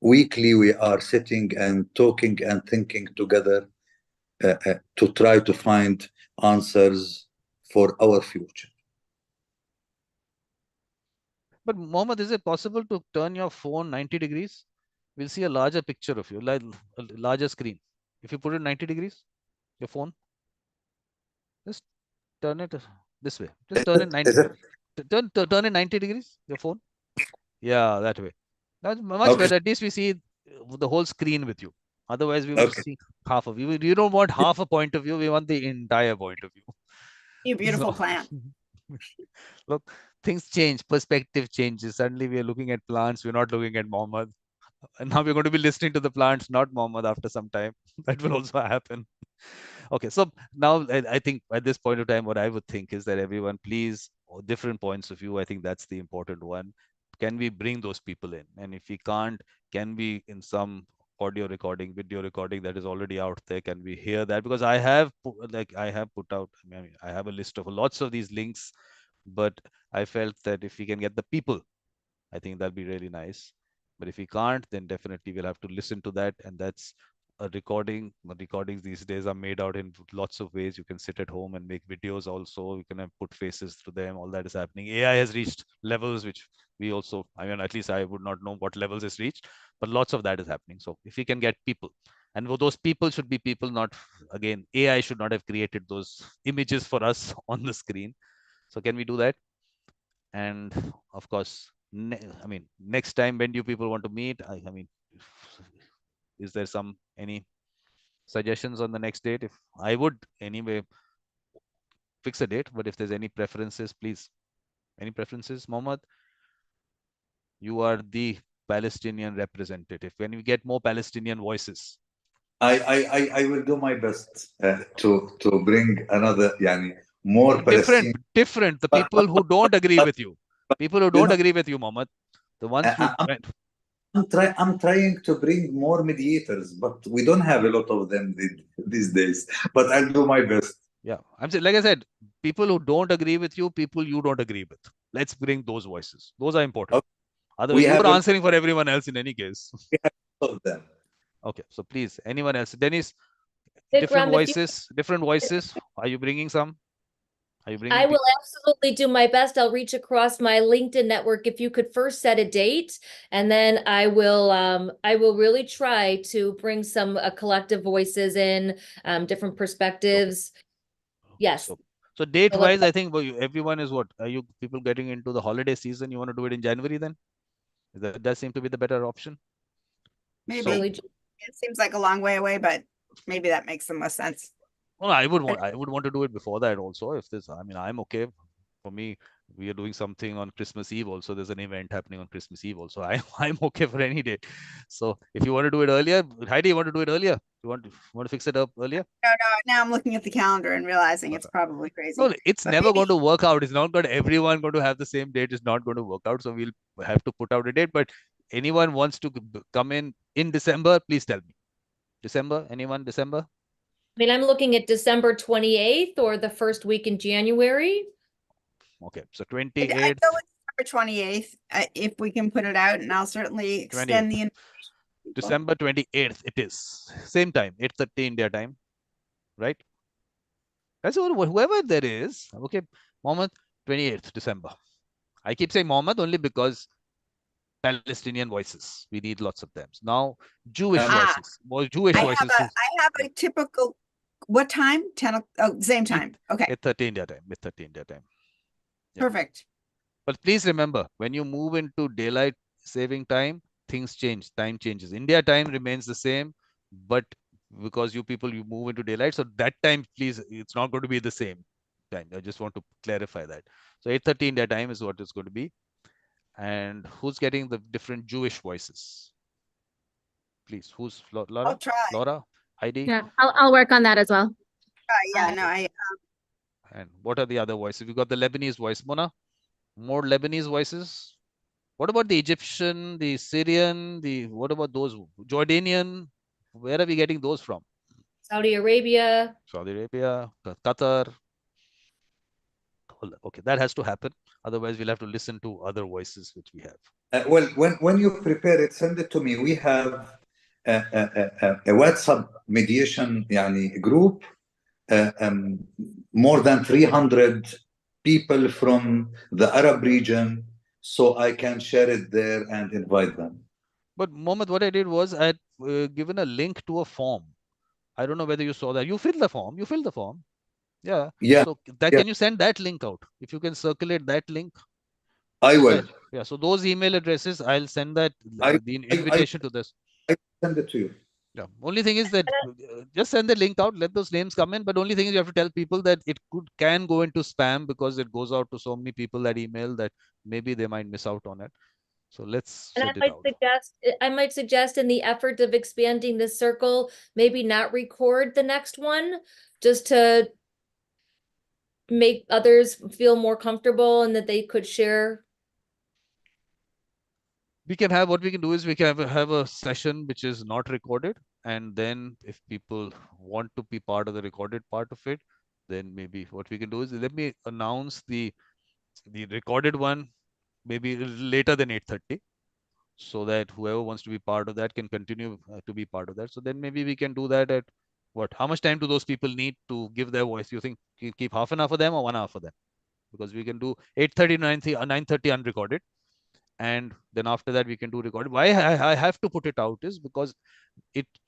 weekly we are sitting and talking and thinking together to try to find answers for our future. But Mohammed, is it possible to turn your phone 90 degrees? We'll see a larger picture of you, like a larger screen. If you put it 90 degrees, your phone, just turn it this way. Just turn it 90. Turn it 90 degrees, your phone. Yeah, that way. That's much better. At least we see the whole screen with you. Otherwise, we will see half of you. You don't want half a point of view. We want the entire point of view. A beautiful plan. Look, things change. Perspective changes. Suddenly, we are looking at plants. We're not looking at Mohammed. And now we're going to be listening to the plants, not Mohammed, after some time. That will also happen. Okay, so now I think at this point of time, what I would think is that everyone, please, different points of view. I think that's the important one. Can we bring those people in? And if we can't, can we, in some audio recording, video recording that is already out there, can we hear that? Because I have put out, I have a list of lots of these links, but I felt that if we can get the people, I think that'll be really nice. But if we can't, then definitely we'll have to listen to that. And that's a recording. Recordings these days are made out in lots of ways. You can sit at home and make videos also. You can put faces through them. All that is happening. AI has reached levels which we also, I mean, at least I would not know what levels it's reached, but lots of that is happening. So if we can get people, and those people should be people, not, again, AI should not have created those images for us on the screen. So can we do that? And of course, I mean, next time, when do people want to meet? I mean, is there any suggestions on the next date? If I would anyway fix a date, but if there's any preferences, please. Any preferences, Mohammed? You are the Palestinian representative. When we get more Palestinian voices, I will do my best to bring another, yani, more different, Palestinian. the people who don't agree with you, people who don't know, agree with you, Mohammed, the ones who I'm trying to bring more mediators, but we don't have a lot of them these days. But I'll do my best. Yeah, I'm saying, like I said, people who don't agree with you, people you don't agree with. Let's bring those voices. Those are important. Okay. Otherwise, you are answering for everyone else in any case. We have a lot of them. Okay, so please, anyone else? Dennis, Vikram, different voices, different voices. Are you bringing some? Are you bringing? I will absolutely do my best. I'll reach across my LinkedIn network. If you could first set a date, and then I will really try to bring some collective voices in, different perspectives. Okay. Yes. So date wise, I think everyone is what? Are you people getting into the holiday season? You want to do it in January then? That does seem to be the better option. Maybe. So, it seems like a long way away, but maybe that makes the most sense. well, I would want to do it before that also. If this, I mean, I'm okay. For me, we are doing something on Christmas Eve also. There's an event happening on Christmas Eve also. I'm okay for any day. So if you want to do it earlier, Heidi, you want to do it earlier? You want to fix it up earlier? No, now I'm looking at the calendar and realizing it's probably crazy. No, it's But never maybe- going to work out. It's not everyone going to have the same date. It's not going to work out. So we'll have to put out a date. But anyone wants to come in December, please tell me. December, anyone? December? I mean, I'm looking at December 28th or the first week in January. Okay, so I'd 28th. go with December 28th if we can put it out, and I'll certainly extend the invitation. December 28th, it is. Same time, 8:30 India time, right? That's whoever there is. Okay, Mohammed, 28th December. I keep saying Mohammed only because Palestinian voices. We need lots of them. Now, Jewish voices. Well, Jewish voices. I have a typical, what time? 10, same time. Okay. 8:30 India time. 8:30 India time. Yeah. Perfect. But please remember, when you move into daylight saving time, things change. Time changes. India time remains the same, but because you move into daylight, so that time, please, it's not going to be the same time. I just want to clarify that. So 8:30 India time is what it's going to be. And who's getting the different Jewish voices? Please, who's Laura? I'll try. Laura, Heidi? Yeah, I'll work on that as well. Yeah, no, And what are the other voices? We got the Lebanese voice. Mona, more Lebanese voices? What about the Egyptian, the Syrian, what about those Jordanian? Where are we getting those from? Saudi Arabia, Qatar. Okay, that has to happen. Otherwise, we'll have to listen to other voices which we have. Well, when you prepare it, send it to me. We have a WhatsApp mediation group, more than 300 people from the Arab region, so I can share it there and invite them. But Mohammed, what I did was I had given a link to a form. I don't know whether you saw that. You filled the form. Yeah. Yeah. So can you send that link out? If you can circulate that link. I will. Yeah. So those email addresses, I'll send the invitation to this. I send it to you. Yeah. Only thing is that just send the link out, let those names come in. But only thing is you have to tell people that it can go into spam because it goes out to so many people that email that maybe they might miss out on it. So let's send it out. I might suggest in the effort of expanding this circle, maybe not record the next one, just to make others feel more comfortable and that they could share. We can have, what we can do is we can have a session which is not recorded. And then if people want to be part of the recorded part of it, then maybe what we can do is let me announce the recorded one maybe later than 8:30. so that whoever wants to be part of that can continue to be part of that. So then maybe we can do that at what? How much time do those people need to give their voice? You think you keep half an hour for them or 1 hour for them? Because we can do 8:30 to 9:30 unrecorded, and then after that we can do recorded. Why I have to put it out is because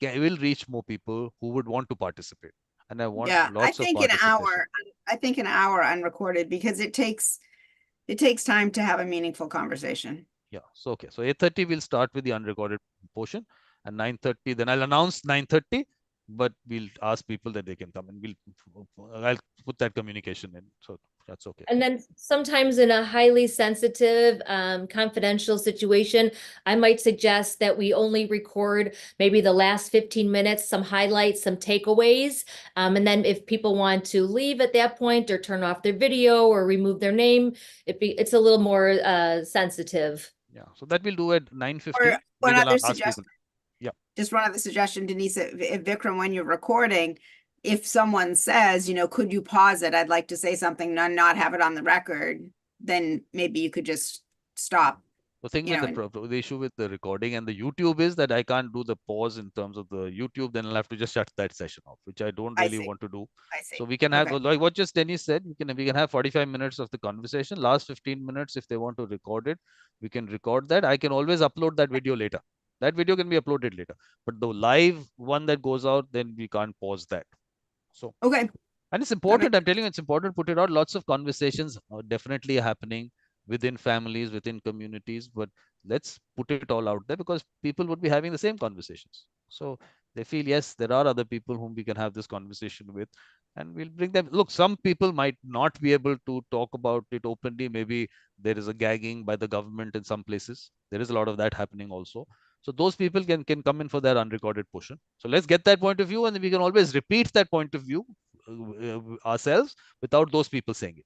will reach more people who would want to participate, and I want Yeah, I lots of think an participation. hour, I think an hour unrecorded because it takes time to have a meaningful conversation. Yeah. So okay. So 8:30 we'll start with the unrecorded portion, and 9:30 then I'll announce 9:30, but we'll ask people that they can come, and I'll put that communication in. So that's okay. And then sometimes in a highly sensitive, confidential situation, I might suggest that we only record maybe the last 15 minutes, some highlights, some takeaways. And then if people want to leave at that point or turn off their video or remove their name, it's a little more sensitive. Yeah. So that we'll do at 9:50. Or one We will other ask suggestion. people. Yeah. Just one other suggestion, Denise, if Vikram, when you're recording, if someone says, you know, could you pause it? I'd like to say something and not have it on the record, then maybe you could just stop. The thing with the issue with the recording and the YouTube is that I can't do the pause in terms of the YouTube. Then I'll have to just shut that session off, which I don't really want to do. I see. So we can have like what just Denise said. We can have 45 minutes of the conversation. Last 15 minutes, if they want to record it, we can record that. I can always upload that video later. That video can be uploaded later. But the live one that goes out, then we can't pause that. So okay. And it's important. I'm telling you, it's important to put it out. Lots of conversations are definitely happening within families, within communities, but let's put it all out there because people would be having the same conversations. So they feel, yes, there are other people whom we can have this conversation with, and we'll bring them. Look, some people might not be able to talk about it openly. Maybe there is a gagging by the government in some places. There is a lot of that happening also. So those people can come in for their unrecorded portion. So let's get that point of view, and we can always repeat that point of view ourselves without those people saying it.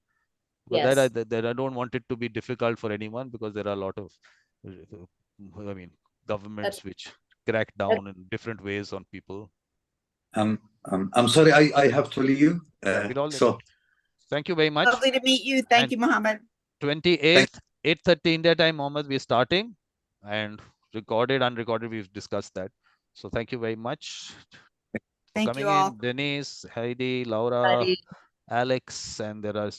But yes. that I don't want it to be difficult for anyone because there are a lot of, governments which crack down in different ways on people. I'm sorry, I have to leave. So thank you very much. Lovely to meet you. Thank you, Mohammed. 28th, 8:30 India time, Mohammed, we're starting, and recorded, unrecorded, we've discussed that. So thank you very much for coming in. Denise, Heidi, Laura, Alex, and there are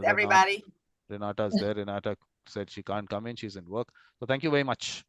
everybody. Renata's there. Renata said she can't come in. She's in work. So thank you very much.